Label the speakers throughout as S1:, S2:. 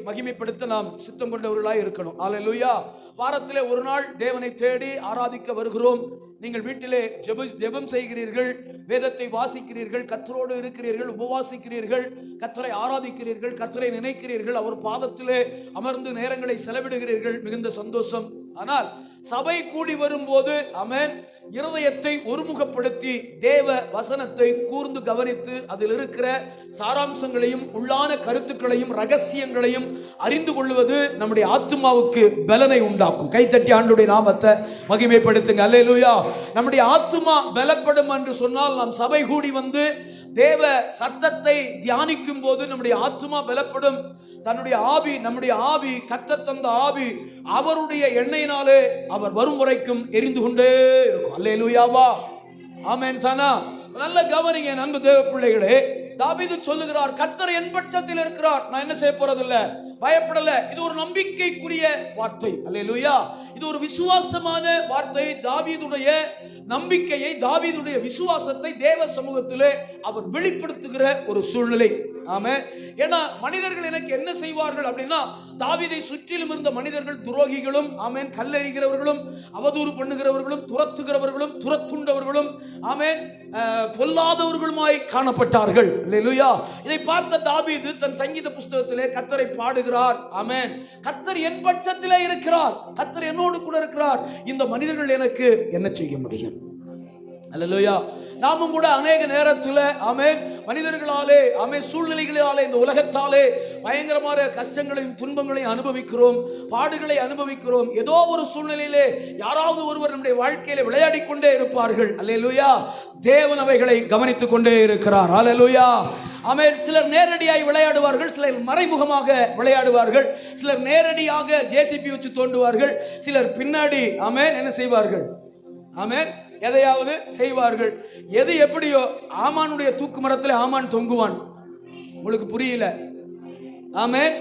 S1: மகிமைப்படுத்த நாம் சித்தம் கொண்டவர்களாய் இருக்கணும். அல்லேலூயா. வாரத்திலே ஒரு நாள் தேவனை தேடி ஆராதிக்க வருகிறோம். நீங்கள் வீட்டிலே ஜெபம் செய்கிறீர்கள், வேதத்தை வாசிக்கிறீர்கள், கர்த்தரோடு இருக்கிறீர்கள், உபவாசிக்கிறீர்கள், கர்த்தரை ஆராதிக்கிறீர்கள், கர்த்தரை நினைக்கிறீர்கள், அவர் பாதத்திலே அமர்ந்து நேரங்களை செலவிடுகிறீர்கள். மிகுந்த சந்தோஷம். ஆனால் சபை கூடி வரும்போது ஆமென், இருதயத்தை ஒருமுகப்படுத்தி தேவ வசனத்தை கூர்ந்து கவனித்து அதில் இருக்கிற சாராம்சங்களையும் உள்ளான கருத்துக்களையும் ரகசியங்களையும் அறிந்து கொள்வது நம்முடைய ஆத்துமாவுக்கு பலனை உண்டாக்கும். கைத்தட்டி ஆண்டவருடைய நாமத்தை மகிமைப்படுத்துங்க. அல்லேலூயா. நம்முடைய ஆத்துமா பலப்படும் என்று சொன்னால் நாம் சபை கூடி வந்து தேவ சத்தத்தை தியானிக்கும் போது நம்முடைய ஆத்துமா பலப்படும். தன்னுடைய ஆவி, நம்முடைய ஆவி, கர்த்தர் தந்த ஆவி அவருடைய எண்ணெயினாலே அவர் வரும் வரைக்கும் எரிந்து கொண்டே இருக்கும். அல்லேலூயாவா, ஆமென் தானா? நல்ல கவனிங்க அன்பு தேவ பிள்ளைகளே. தாவீது சொல்லுகிறார், கர்த்தர் என் பட்சத்தில் இருக்கிறார், நான் என்ன செய்ய போறதில்ல, பயப்படல. இது ஒரு நம்பிக்கைக்குரிய வார்த்தை. அல்லேலூயா. இது ஒரு விசுவாசமான வார்த்தை. தாவீதுடைய நம்பிக்கையை, தாவீதுடைய விசுவாசத்தை தேவ சமூகத்திலே அவர் வெளிப்படுத்துகிற ஒரு சூழ்நிலை. ஆமென். ஏன்னா மனிதர்கள் எனக்கு என்ன செய்வார்கள் அப்படின்னா, தாவீதை சுற்றிலும் இருந்த மனிதர்கள் துரோகிகளும், ஆமென், கல்லெறிகிறவர்களும், அவதூறு பண்ணுகிறவர்களும், துரத்துகிறவர்களும், துரத்துண்டவர்களும், ஆமென், பொல்லாதவர்களுமாய் காணப்பட்டார்கள். அல்லேலூயா. இதை பார்த்த தாவீது தன் சங்கீத புஸ்தகத்திலே கர்த்தரை பாடுகிறார். ஆமென். கர்த்தர் என் பட்சத்திலே இருக்கிறார், கர்த்தர் என்னோடு கூட இருக்கிறார், இந்த மனிதர்கள் எனக்கு என்ன செய்ய முடியும்? அல்லேலூயா. நாமும் கூட அநேக நேரத்தில் ஆமென், மனிதர்களாலே, ஆமென், சூழ்நிலைகளாலே, இந்த உலகத்தாலே பயங்கரமான கஷ்டங்களையும் துன்பங்களையும் அனுபவிக்கிறோம், பாடுகளை அனுபவிக்கிறோம். ஏதோ ஒரு சூழ்நிலையிலே யாராவது ஒருவர் நம்முடைய வாழ்க்கையில விளையாடி கொண்டே இருப்பார்கள். அல்லேலூயா. தேவன் அவைகளை கவனித்துக் கொண்டே இருக்கிறார். அல்லேலூயா. ஆமென். சிலர் நேரடியாய் விளையாடுவார்கள், சிலர் மறைமுகமாக விளையாடுவார்கள், சிலர் நேரடியாக ஜேசிபி வச்சு தோண்டுவார்கள், சிலர் பின்னாடி ஆமென் என்ன செய்வார்கள், ஆமென், எதையாவது செய்வார்கள். எது எப்படியோ, ஆமானுடைய தூக்கு மரத்தில் ஆமான் தொங்குவான். உங்களுக்கு புரியல? ஆமென்.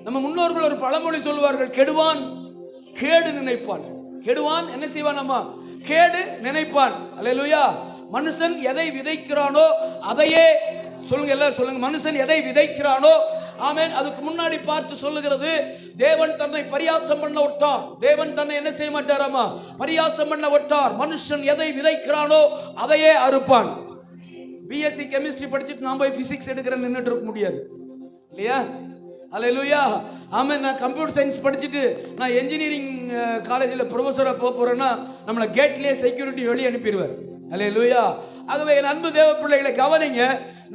S1: நம்ம முன்னோர்கள் ஒரு பழமொழி சொல்லுவார்கள், கெடுவான் கேடு நினைப்பான். கெடுவான் என்ன செய்வான்? அம்மா, கேடு நினைப்பான். அல்லேலூயா. மனுஷன் எதை விதைக்கிறானோ அதையே சொல்லுங்க, எல்லாரும் சொல்லுங்க, மனுஷன் எதை விதைக்கிறானோ, ஆமென், அதுக்கு முன்னாடி பார்த்து சொல்லுகிறது, தேவன் தன்னை பரியாசம் பண்ண விட்டார். தேவன் தன்னை என்ன செய்ய மாட்டாராமா, பரியாசம் பண்ண விட்டார். மனுஷன் எதை விதைக்கிறானோ அதையே அறுப்பான். பிஎஸ்சி கெமிஸ்ட்ரி படிச்சுட்டு நான் போய் பிசிக்ஸ் எடுக்கிறேன்னு நின்றுட்டு இருக்க முடியாது இல்லையா? அல்லேலூயா. ஆமென். நான் கம்ப்யூட்டர் சயின்ஸ் படிச்சுட்டு நான் என்ஜினியரிங் காலேஜில் ப்ரொஃபஸராக போக போறேன்னா நம்மளை கேட்லேயே செக்யூரிட்டி வெளியே அனுப்பிடுவார். அல்லேலூயா. ஆகவே என் அன்பு தேவ பிள்ளைகளை கவனிங்க.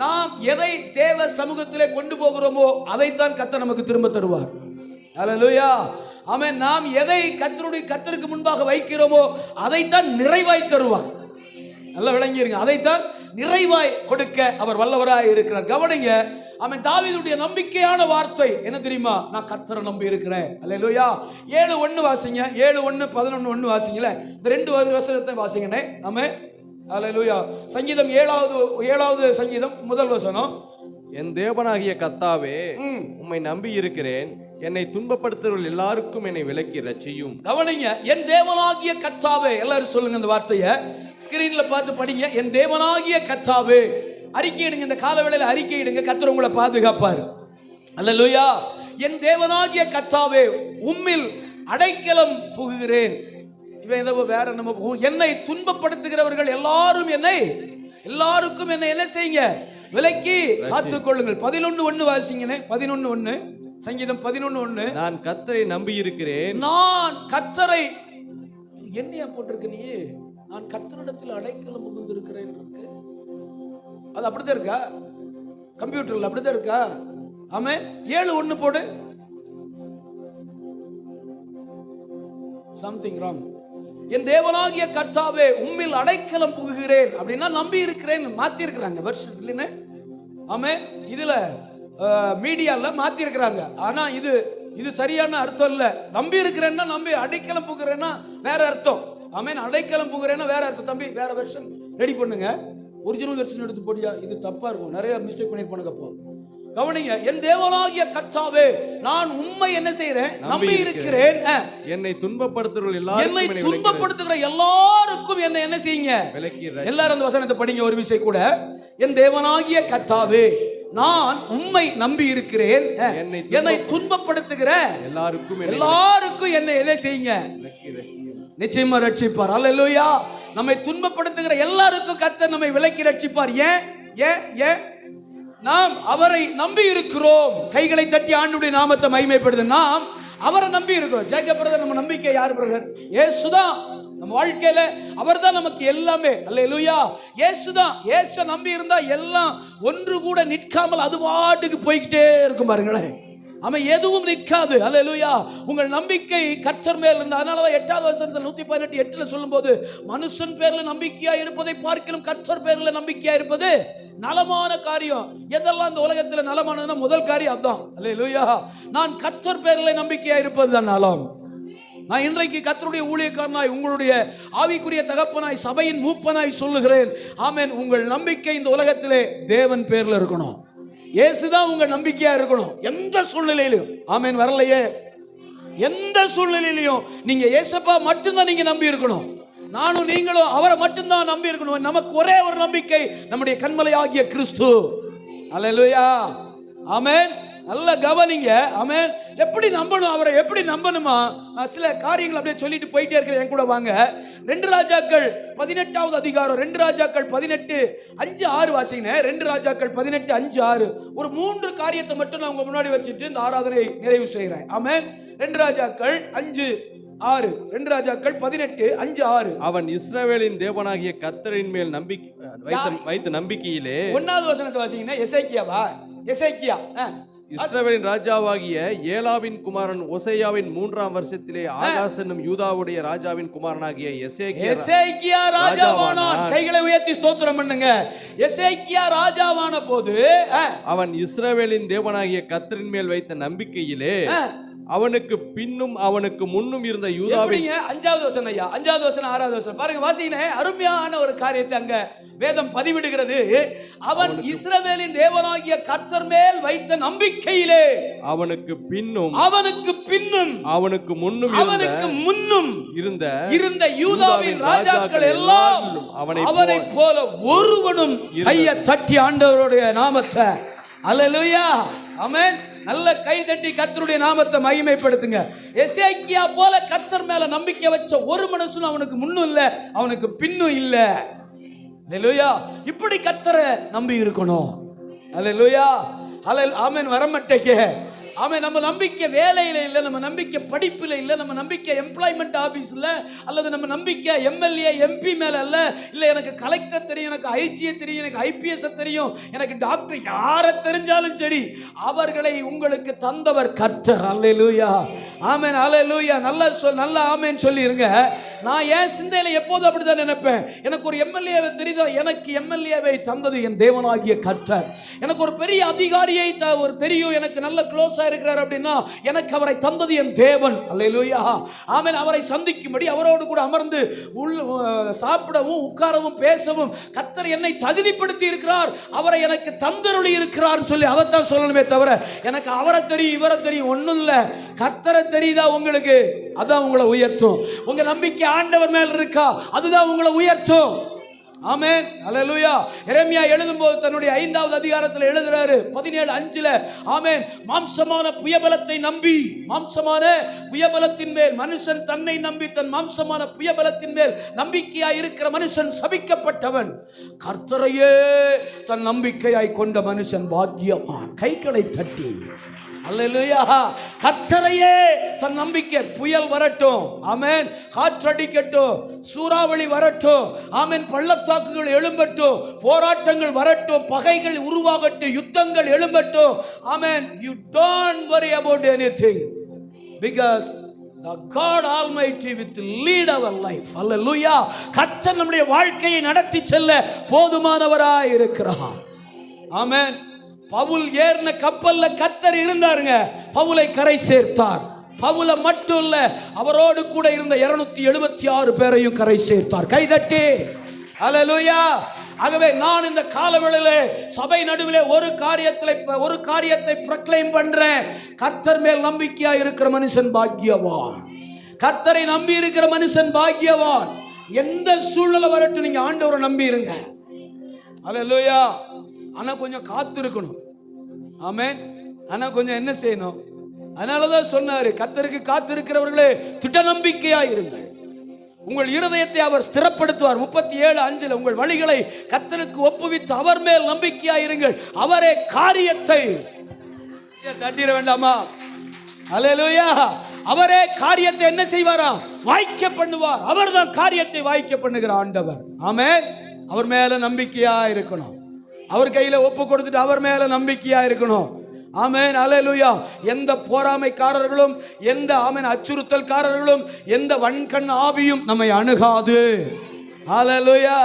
S1: நாம் எதை தேவ சமூகத்திலே கொண்டு போகிறோமோ அதைத்தான் கர்த்தர் நமக்கு திரும்ப தருவார். அல்லேலூயா. ஆமென். நாம் எதை கர்த்தருக்கு முன்பாக வைக்கிறோமோ அதைத்தான் நிறைவாய் தருவார். நல்லா விளங்கிருங்க. அதைத்தான் நிறைவாய் கொடுக்க அவர் வல்லவராய் இருக்கிறார். கவனிங்க. ஆமென். தாவீதுடைய நம்பிக்கையான வார்த்தை என்ன தெரியுமா? நான் கர்த்தரை நம்பி இருக்கிறேன். அல்லேலூயா. 7:1 வாசிங்க. 7:1 11:1 வாசிங்களே. இந்த 2 வசனத்தை வாசிங்கனே. ஆமென். அல்லேலூயா. சங்கீதம் 7வது சங்கீதம் 1 வசனம்.
S2: என் தேவனாகிய கர்த்தாவே, உம்மை நம்பி இருக்கிறேன், என்னை துன்பப்படுத்துகிறவர்கள் எல்லாருக்கும் என்னை விலக்கி ரட்சியும்.
S1: கவனிங்க. என் தேவனாகிய கர்த்தாவே. எல்லாரும் சொல்லுங்க இந்த வார்த்தையை, ஸ்கிரீன்ல பார்த்து படிங்க. என் தேவனாகிய கர்த்தாவே. அறிக்கையிடுங்க, இந்த காலவேளையில அறிக்கையிடுங்க, கர்த்தர் உங்களை பாதுகாப்பார். அல்லேலூயா. என் தேவனாகிய கர்த்தாவே, உம்மில் அடைக்கலம் புகுகிறேன். இவன் ஏதோ வேற நம்ம, என்னை துன்பப்படுத்துகிறவர்கள் எல்லாருக்கும் என்னை என்ன செய்யுங்க, விலக்கி காத்துக் கொள்ளுங்கள். 11:1 வாசிங்கனே. 11:1 சங்கீதம் 11:1.
S2: நான் கர்த்தரை நம்பி இருக்கிறேன்.
S1: நான் கர்த்தரை என்னையா போட்டிருக்க நீ? நான் கர்த்தரிடத்தில் அடைக்கலம் புகுந்திருக்கிறேன் இருக்கு. அது அப்படிதான் இருக்கா? கம்ப்யூட்டர்ல அப்படிதான் இருக்கா? ஆமென். 7:1 போடு. Something wrong. என் தேவனாகிய கர்த்தாவே, உம்மில் அடைக்கலம் புகுகிறேன் அப்படின்னா நம்பி இருக்கிறேன் மாத்தி இருக்கிறாங்க வெர்ஷன் இல்லைன்னு. ஆமென். இதுல மீடியால மாத்தி இருக்கிறாங்க. ஆனா இது சரியான அர்த்தம் இல்ல. நம்பி இருக்கிறேன்னா, நம்பி அடைக்கலம் புகுகிறேன்னா வேற அர்த்தம். ஆமென். அடைக்கலம் புகுகிறேன்னா வேற அர்த்தம். தம்பி வேற வெர்ஷன் ரெடி பண்ணுங்க. ஒரிஜினல் வெர்ஷன் எடுத்து போடியா, இது தப்பா இருக்கும். நிறைய மிஸ்டேக் பண்ணிருப்பானுங்க. அப்போ கவனிங்க. என் தேவனாகிய கர்த்தாவே, நான் உம்மை என்ன செய்றேன், நம்பி இருக்கிறேன்.
S2: என்னை துன்பப்படுத்துகிற எல்லாருக்கும் என்னை என்ன செய்யுங்க,
S1: எல்லாரும் அந்த வசனத்தை படிங்க ஒரு விஷயம் கூட. என் தேவனாகிய கர்த்தாவே, நான் உம்மை நம்பி இருக்கிறேன், என்னை துன்பப்படுத்துகிற எல்லாருக்கும் என்னை என்ன செய்யுங்க, நிச்சயமா ரட்சிப்பார். அல்லேலூயா. நம்மை துன்பப்படுத்துகிற எல்லாருக்கும் கர்த்தர் நம்மை விலக்கி ரட்சிப்பார். ஏன் ஏன் ஏன்? நாம் அவரை நம்பி இருக்கிறோம். கைகளை தட்டி ஆண்டவருடைய நாமத்தை மகிமைப்படுது. நாம் அவரை நம்பி இருக்கிறோம். ஜேக்கப் பிரதர், நம்ம நம்பிக்கை யார் பிரதர்? இயேசுதான். நம்ம வாழ்க்கையில அவர்தான் நமக்கு எல்லாமே. அல்லேலூயா. இயேசுதான். இயேசு நம்பி இருந்தா எல்லாம் ஒன்று கூட நிற்காமல் அது பாட்டுக்கு போய்கிட்டே இருக்கும். பாருங்களேன், அவன் எதுவும் நிற்காது. அல்லேலூயா. உங்கள் நம்பிக்கை கர்த்தர் மேல் இருந்தா. அதனாலதான் 8வது வசனத்தில் 118:8 சொல்லும்போது, மனுஷன் பேர்ல நம்பிக்கையா இருப்பதை பார்க்கணும் கர்த்தர் பேர்ல நம்பிக்கையா இருப்பது நலமான காரியம். எதெல்லாம் இந்த உலகத்துல நலமானதுன்னா முதல் காரியம் அதான். அல்லேலூயா. நான் கர்த்தர் பேர்ல நம்பிக்கையா இருப்பதுதான் நலம். நான் இன்றைக்கு கர்த்தருடைய ஊழியக்காரனாய், உங்களுடைய ஆவிக்குரிய தகப்பனாய், சபையின் மூப்பனாய் சொல்லுகிறேன். ஆமென். உங்கள் நம்பிக்கை இந்த உலகத்திலே தேவன் பேர்ல இருக்கணும். இயேசுதான் உங்க நம்பிக்கையா இருக்கணும் எந்த சூழ்நிலையிலும். ஆமென். வரலையே, எந்த சூழ்நிலையிலும் நீங்க இயேசப்பா மட்டும்தான் நீங்க நம்பி இருக்கணும். நானும் நீங்களும் அவரை மட்டும்தான் நம்பி இருக்கணும். நமக்கு ஒரே ஒரு நம்பிக்கை, நம்முடைய கன்மலையாகிய கிறிஸ்து. அல்லேலூயா. ஆமென். நல்ல கவனிங்க. ஆமென். எப்படி நம்பணும் அவரை? எப்படி நம்பணுமா? சில காரியங்கள் அப்படியே சொல்லிட்டு போயிட்டே இருக்கிறேன். என் கூட வாங்க. 2 ராஜாக்கள் 18வது அதிகாரம், 2 ராஜாக்கள் 18:5-6 வாசிங்க. 2 ராஜாக்கள் 18:5-6. ஒரு 3 காரியத்தை மட்டும் நான் உங்க முன்னாடி வச்சுட்டு இந்த ஆராதனை நிறைவு செய்கிறேன். ஆமென். 2 ராஜாக்கள் 5:6. 2 ராஜாக்கள் 18:5-6.
S2: அவன் இஸ்ரவேலின் தேவனாகிய கர்த்தரின் மேல் வைத்த நம்பிக்கையிலே. 1வது
S1: வசனத்தை வாசிங்கன்னா எசேக்கியாவா? எசேக்கியா
S2: இஸ்ரவேலின் ராஜாவாகிய ஏலாவின் குமாரன் ஓசையாவின் 3ஆம் வருஷத்திலே ஆகாஸ் என்னும் யூதாவுடைய ராஜாவின் குமாரனாகிய எசேக்கியா ராஜாவானான். கைகளை உயர்த்தி ஸ்தோத்திரம் பண்ணுங்க. எசேக்கியா ராஜாவான போது அவன் இஸ்ரவேலின் தேவனாகிய கர்த்தரின் மேல் வைத்த நம்பிக்கையிலே அவனுக்கு பின்னும் அவனுக்கு முன்னும் இருந்த யூதாவின்.
S1: 5வது வசனம் ஐயா, 5வது வசனம் 6வது வசனம் பாருங்க, வாசிங்க. அருமையான ஒரு காரியத்தை அங்க வேதம் பதிவிடுகிறது. அவன் இஸ்ரவேலின் தேவனாகிய கர்த்தர் மேல் வைத்த நம்பிக்கையிலே அவனுக்கு பின்னும் அவனுக்கு முன்னும் இருந்த யூதாவின் ராஜாக்கள் எல்லாம் அவனை போல ஒருவனும் கையை தட்டி ஆண்டவருடைய நாமத்தை அல்லேலூயா ஆமென் நல்ல கை தட்டி கர்த்தருடைய நாமத்தை மகிமைப்படுத்துங்க. எசேக்கியா போல கர்த்தர் மேல நம்பிக்கை வச்ச ஒரு மனுஷனும் அவனுக்கு முன்னும் இல்ல, அவனுக்கு பின்னும் இல்ல. அல்லேலூயா. இப்படி கர்த்தரை நம்பி இருக்கணும். அல்லேலூயா. ஆமென். வரமாட்டேங்க. ஆமென். நம்ம நம்பிக்கை வேலையில இல்ல, நம்ம நம்பிக்கை படிப்புல இல்ல, நம்ம நம்பிக்கை எம்ப்ளாய்மெண்ட் ஆபீஸ்ல அல்லது நம்ம நம்பிக்கை எம்எல்ஏ எம்பி மேல அல்ல. இல்ல எனக்கு கலெக்டர் தெரியும், எனக்கு ஐஜிஏ தெரியும், எனக்கு ஐபிஎஸ் தெரியும், எனக்கு டாக்டர் யாரை தெரிஞ்சாலும் சரி, அவர்களை உங்களுக்கு தந்தவர் கர்த்தர். அல்லேலூயா. ஆமென். அல்லேலூயா. நல்ல ஆமென் சொல்லிருங்க. நான் என் சிந்தையில எப்போதும் அப்படிதான் நினைப்பேன். எனக்கு ஒரு எம்எல்ஏவை தெரியுதா, எனக்கு எம்எல்ஏவை தந்தது என் தேவனாகிய கர்த்தர். எனக்கு ஒரு பெரிய அதிகாரியை தெரியும், எனக்கு நல்ல க்ளோஸ் இருக்கிறார் அப்படின்னா எனக்கு அவரை தந்தது என் தேவன். அல்லேலூயா. ஆமென். அவரை சந்திக்கும்படி அவரோடு கூட அமர்ந்து சாப்பிடவும் உட்காரவும் பேசவும் கர்த்தர் என்னை தகுதிப்படுத்தி இருக்கிறார், அவரை எனக்கு தந்தருளி இருக்கிறார் சொல்லி அதைத்தான் சொல்லணுமே தவிர எனக்கு அவரை தெரியும் இவரை தெரியும் ஒண்ணும் இல்ல. கர்த்தரை தெரியுதா உங்களுக்கு? அதான் உங்களை உயர்த்தும். உங்க நம்பிக்கை ஆண்டவர் மேல் இருக்கா? அதுதான் உங்களை உயர்த்தும். ஆமென். அல்லேலூயா. எரேமியா எழுதும்போது தன்னுடைய 5வது அதிகாரத்தில் எழுதுறாரு 17:5. ஆமென். மாம்சமான புயபலத்தை நம்பி, மாம்சமான புயபலத்தின் மேல் மனுஷன் தன்னை நம்பி தன் மாம்சமான புயபலத்தின் மேல் நம்பிக்கையாய் இருக்கிற மனுஷன் சபிக்கப்பட்டவன், கர்த்தரையே தன் நம்பிக்கையாய் கொண்ட மனுஷன் பாக்கியவான். கைகளை தட்டி அல்லேலூயா. கர்த்தரையே தன் நம்பிக்கை. புயல் வரட்டும், ஆமென், காற்றடிக்கட்டும், சூறாவளி வரட்டும், ஆமென், பள்ளத்தாக்குகள் எழும்பட்டும், போராட்டங்கள் வரட்டும், பகைகள் உருவாகட்டும், யுத்தங்கள் எழும்பட்டும், ஆமென், you don't worry about anything because the God Almighty will lead our life. அல்லேலூயா. கர்த்தர் நம்முடைய வாழ்க்கையை நடத்தி செல்ல போதுமானவராய் இருக்கிறார். ஆமென். பவுல் ஏறின கப்பல்ல கர்த்தர் இருந்தாருங்க, பவுலை கரை சேர்த்தார். பவுலை மட்டும் இல்ல, அவரோடு கூட இருந்த 276 பேரையும் கரை சேர்த்தார். கைதட்டி அல்லேலூயா. ஆகவே நான் இந்த காலவேளையிலே சபை நடுவிலே ஒரு காரியத்தை ப்ரொக்ளைம் பண்றேன். கர்த்தர் மேல் நம்பிக்கையா இருக்கிற மனுஷன் பாக்கியவான். கர்த்தரை நம்பி இருக்கிற மனுஷன் பாக்கியவான். எந்த சூழ்நிலை வரட்டும் நீங்க ஆண்டவரை நம்பி இருங்க. அல்லேலூயா. ஆனா கொஞ்சம் காத்து இருக்கணும். ஆமென். ஆனா கொஞ்சம் என்ன செய்யணும்? அதனாலதான் சொன்னாரு, கர்த்தருக்கு காத்திருக்கிறவர்களே திட நம்பிக்கையாயிருங்கள், உங்கள் இருதயத்தை அவர் ஸ்திரப்படுத்துவார். 37:5 உங்கள் வழிகளை கர்த்தருக்கு ஒப்புவித்து அவர் மேல் நம்பிக்கையாயிருங்கள், அவரே காரியத்தை தட்டிட வேண்டாமா? அல்லேலூயா. அவரே காரியத்தை என்ன செய்வாராம்? வாய்க்க பண்ணுவார். அவர்தான் காரியத்தை வாய்க்க பண்ணுகிற ஆண்டவர். ஆமென். அவர் மேல நம்பிக்கையா இருக்கணும். அவர் கையில ஒப்பு கொடுத்துட்டு அவர் மேல நம்பிக்கையா இருக்கணும். ஆமென். அல்லேலூயா. எந்த போராமைக்காரர்களும், எந்த ஆமென் அச்சுறுத்தல்காரர்களும், எந்த வன்கண் ஆவியும் நம்மை அணுகாது. அல்லேலூயா.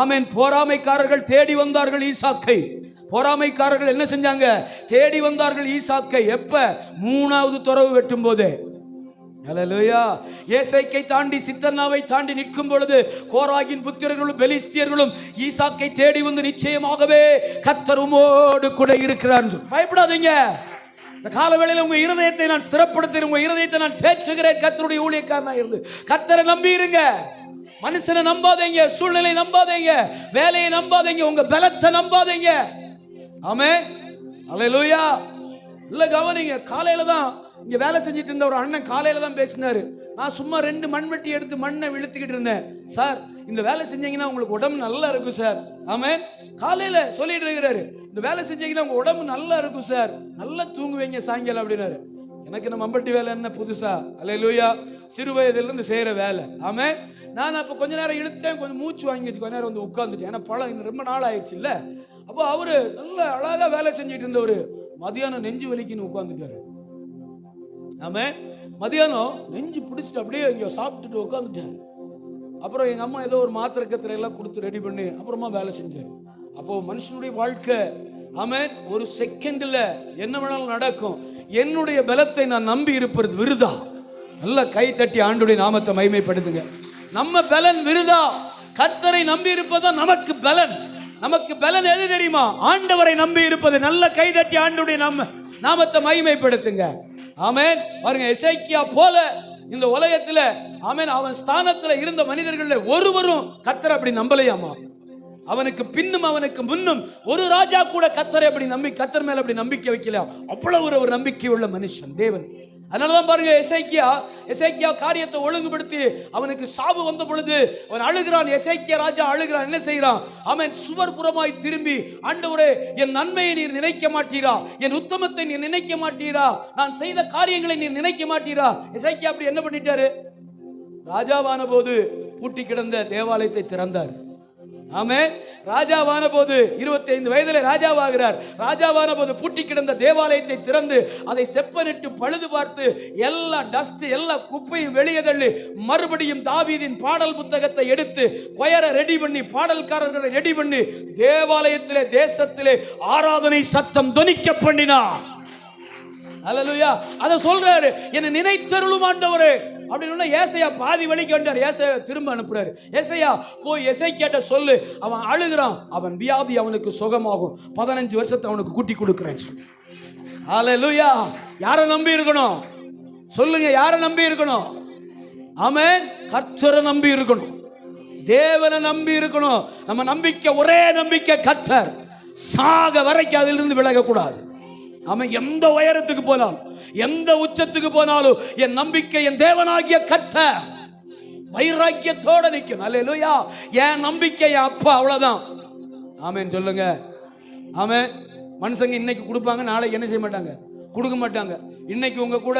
S1: ஆமென். போராமைக்காரர்கள் தேடி வந்தார்கள் ஈசாக்கை. பொறாமைக்காரர்கள் என்ன செஞ்சாங்க? தேடி வந்தார்கள் ஈசாக்கை. எப்ப? 3வது துறவு வெட்டும் போதே. அல்லேலூயா. ஏசேக்கை தாண்டி சித்தன்னாவை தாண்டி நிற்கும் பொழுது கோராகின் புத்திரர்களும் பெலிஸ்தியர்களும் ஈசாக்கை தேடி வந்து நிச்சயமாகவே கர்த்தர் உம்மோடு கூட இருக்கிறார். பயப்படாதீங்க. இந்த காலவேளையில் உங்க இருதயத்தை நான் ஸ்திரப்படுத்துகிறேன், உங்க இருதயத்தை நான் தேற்றுகிறேன். கர்த்தருடைய ஊழியக்காரனா இருந்து கர்த்தரை நம்பி இருங்க. மனுஷனை நம்பாதீங்க, சூழ்நிலை நம்பாதீங்க, வேலையை நம்பாதீங்க, உங்க பலத்தை நம்பாதீங்க. ஆமென். அல்லேலூயா. இல்ல கவனிங்க, காலையில தான் இங்க வேலை செஞ்சிட்டு இருந்த ஒரு அண்ணன் காலையில தான் பேசினாரு. நான் சும்மா 2 மண்வெட்டி எடுத்து மண்ணை விழுத்துக்கிட்டு இருந்தேன். சார், இந்த வேலை செஞ்சீங்கன்னா உங்களுக்கு உடம்பு நல்லா இருக்கும் சார். ஆமென். காலையில சொல்லிட்டு இருக்கிறாரு, இந்த வேலை செஞ்சீங்கன்னா உங்க உடம்பு நல்லா இருக்கும் சார், நல்லா தூங்குவீங்க சாயங்காலம் அப்படின்னாரு. எனக்கு நம்ம மம்பட்டி வேலை என்ன புதுசா? அல்லேலூயா. சிறு வயதுல இருந்து செய்யற வேலை. ஆமென். நான் அப்ப கொஞ்ச நேரம் இழுத்தேன், கொஞ்சம் மூச்சு வாங்கிச்சு, கொஞ்ச நேரம் வந்து உட்கார்ந்துட்டேன். ஏன்னா பழம் ரொம்ப நாள் ஆயிடுச்சு இல்ல. அப்போ அவரு நல்ல அழகா வேலை செஞ்சுட்டு இருந்தவரு மதியானம் நெஞ்சு வலிக்குன்னு உட்கார்ந்துட்டாரு. ஆமென். மதியானம் நெஞ்சு பிடிச்சிட்டு அப்படியே இங்க சாப்பிட்டுட்டு உட்காந்துட்டாரு. அப்புறம் எங்க அம்மா ஏதோ ஒரு மாத்திரை கத்திரை எல்லாம் கொடுத்து ரெடி பண்ணி அப்புறமா வேலை செஞ்சாரு. அப்போ மனுஷனுடைய வாழ்க்கை ஆமென் ஒரு செகண்ட்ல என்ன வேணாலும் நடக்கும். என்னுடைய பலத்தை நான் நம்பி இருப்பது விருதா. நல்ல கை தட்டி ஆண்டுடைய நாமத்தை மகிமைப்படுத்துங்க. நம்ம பலன் விருதா. கர்த்தரை நம்பி இருப்பதுதான் நமக்கு பலன். நமக்கு பலன் எது தெரியுமா? ஆண்டவரை நம்பி இருப்பது. நல்ல கை தட்டி ஆண்டுடைய நாமத்தை மகிமைப்படுத்துங்க. ஆமென். பாருங்க, எசேக்கியா போல இந்த உலகத்துல ஆமென் அவன் ஸ்தானத்துல இருந்த மனிதர்கள் ஒருவரும் கர்த்தரை அப்படி நம்பலையாமா. அவனுக்கு பின்னும் அவனுக்கு முன்னும் ஒரு ராஜா கூட கர்த்தரை அப்படி நம்பி கர்த்தர் மேல அப்படி நம்பிக்கை வைக்கல. அவ்வளவு ஒரு நம்பிக்கை உள்ள மனுஷன் தேவன். அதனாலதான் பாருங்க, எசேக்கியா காரியத்தை ஒழுங்குபடுத்தி அவனுக்கு சாவு வந்த பொழுது அவன் அழுகிறான். எசேக்கியா ராஜா அழுகிறான். என்ன செய்யறான்? அவன் சுவர் புறமாய் திரும்பி, ஆண்டவரே, என் நன்மையை நீர் நினைக்க மாட்டீரா? என் உத்தமத்தை நீர் நினைக்க மாட்டீரா? நான் செய்த காரியங்களை நீர் நினைக்க மாட்டீரா? எசேக்கியா அப்படி என்ன பண்ணிட்டாரு? ராஜாவான போது பூட்டி கிடந்த தேவாலயத்தை திறந்தார். ஆமென். ராஜாவான போது 25 வயதிலே ராஜாவாகிறார். ராஜாவான போது பூட்டி கிடந்த தேவாலயத்தை திறந்து அதை செப்பனிட்டு பழுது பார்த்து எல்லா டஸ்ட் எல்லா குப்பையும் வெளியே தள்ளி மறுபடியும் தாவீதின் பாடல் புத்தகத்தை எடுத்து கொயரை ரெடி பண்ணி பாடல்காரர்களை ரெடி பண்ணி தேவாலயத்திலே தேசத்திலே ஆராதனை சத்தம் தொனிக்க பண்ணினார். அல்லேலூயா. அதை சொல்றாரு, என்னை நினைத்தருளும் ஆண்டவரே அப்படின்னு. ஏசையா பாதி வழிக்கு வந்தார். ஏசையா திரும்ப அனுப்புறாரு. ஏசையா போய் எசேக்கியாட்ட சொல்லு, அவன் அழுகிறான், அவன் வியாதி அவனுக்கு சுகமாகும், 15 வருஷத்தை அவனுக்கு கூட்டி கொடுக்கிறேன். அல்லேலூயா. யாரை நம்பி இருக்கணும் சொல்லுங்க? யாரை நம்பி இருக்கணும்? ஆமென். கர்த்தரை நம்பி இருக்கணும், தேவனை நம்பி இருக்கணும். நம்ம நம்பிக்கை ஒரே நம்பிக்கை கர்த்தர். சாக வரைக்கும் அதிலிருந்து விலகக்கூடாது. அவன் எந்த உயரத்துக்கு போனாலும் எந்த உச்சத்துக்கு போனாலும் என் நம்பிக்கை என் தேவனாகிய கர்த்தர். வைராக்கியத்தோட நிற்கும். அல்லேலூயா. என் நம்பிக்கை என் அப்பா, அவ்வளவுதான். ஆமென் சொல்லுங்க. ஆமென். மனுஷங்க இன்னைக்கு கொடுப்பாங்க, நாளைக்கு என்ன செய்ய மாட்டாங்க? கொடுக்க மாட்டாங்க. இன்னைக்கு உங்க கூட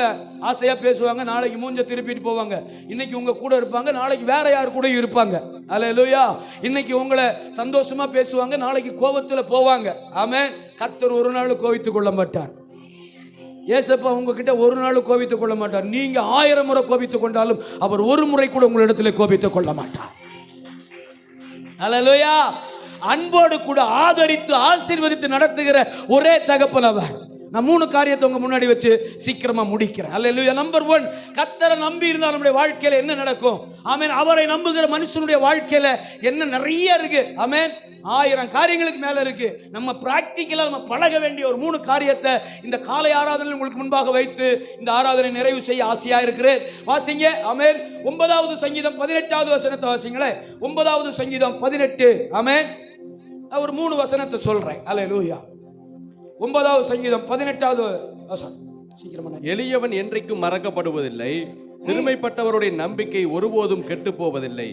S1: ஆசையா பேசுவாங்க, நாளைக்கு மூஞ்ச திருப்பிட்டு போவாங்க. இன்னைக்கு உங்க கூட இருப்பாங்க, நாளைக்கு வேற யார் கூட இருப்பாங்க. அல்லேலூயா. இன்னைக்கு உங்களை சந்தோஷமா பேசுவாங்க, நாளைக்கு கோபத்துல போவாங்க. ஆமென். கர்த்தர் ஒரு நாள் கோபித்துக் கொள்ள மாட்டார். ஏசப்பா உங்ககிட்ட ஒரு நாள் கோபித்துக் கொள்ள மாட்டார். நீங்க 1000 முறை கோபித்துக் கொண்டாலும் அவர் ஒரு முறை கூட உங்களிடத்துல கோபித்துக் கொள்ள மாட்டார். அல்லேலூயா. அன்போடு கூட ஆதரித்து ஆசீர்வதித்து நடத்துகிற ஒரே தகப்பன் அவர். நான் 3 காரியத்தை உங்க முன்னாடி வச்சு சீக்கிரமா முடிக்கிறேன். அல்லேலூயா. நம்பர் 1, கர்த்தரை நம்பி இருந்தால் நம்முடைய வாழ்க்கையில என்ன நடக்கும்? ஆமென். அவரை நம்புகிற மனுஷனுடைய வாழ்க்கையில என்ன நிறைய இருக்கு. ஆமென். 1000 காரியங்களுக்கு மேல இருக்கு. நம்ம பிராக்டிக்கலா நம்ம பழக வேண்டிய ஒரு 3 காரியத்தை இந்த காலை ஆராதனை உங்களுக்கு முன்பாக வைத்து இந்த ஆராதனை நிறைவு செய்ய ஆசையா இருக்கிறேன். வாசிங்க. ஆமென். 9வது சங்கீதம் 18வது வசனத்தை வாசிங்களே. 9வது சங்கீதம் 18. ஆமென். ஒரு 3 வசனத்தை சொல்றேன். அல்லேலூயா. 9வது சங்கீதம் 18வது வசனம். சீக்கிரமா.
S2: எளியவன் என்றைக்கும் மறக்கப்படுவதில்லை, சிறுமைப்பட்டவருடைய நம்பிக்கை ஒருபோதும் கெட்டு போவதில்லை.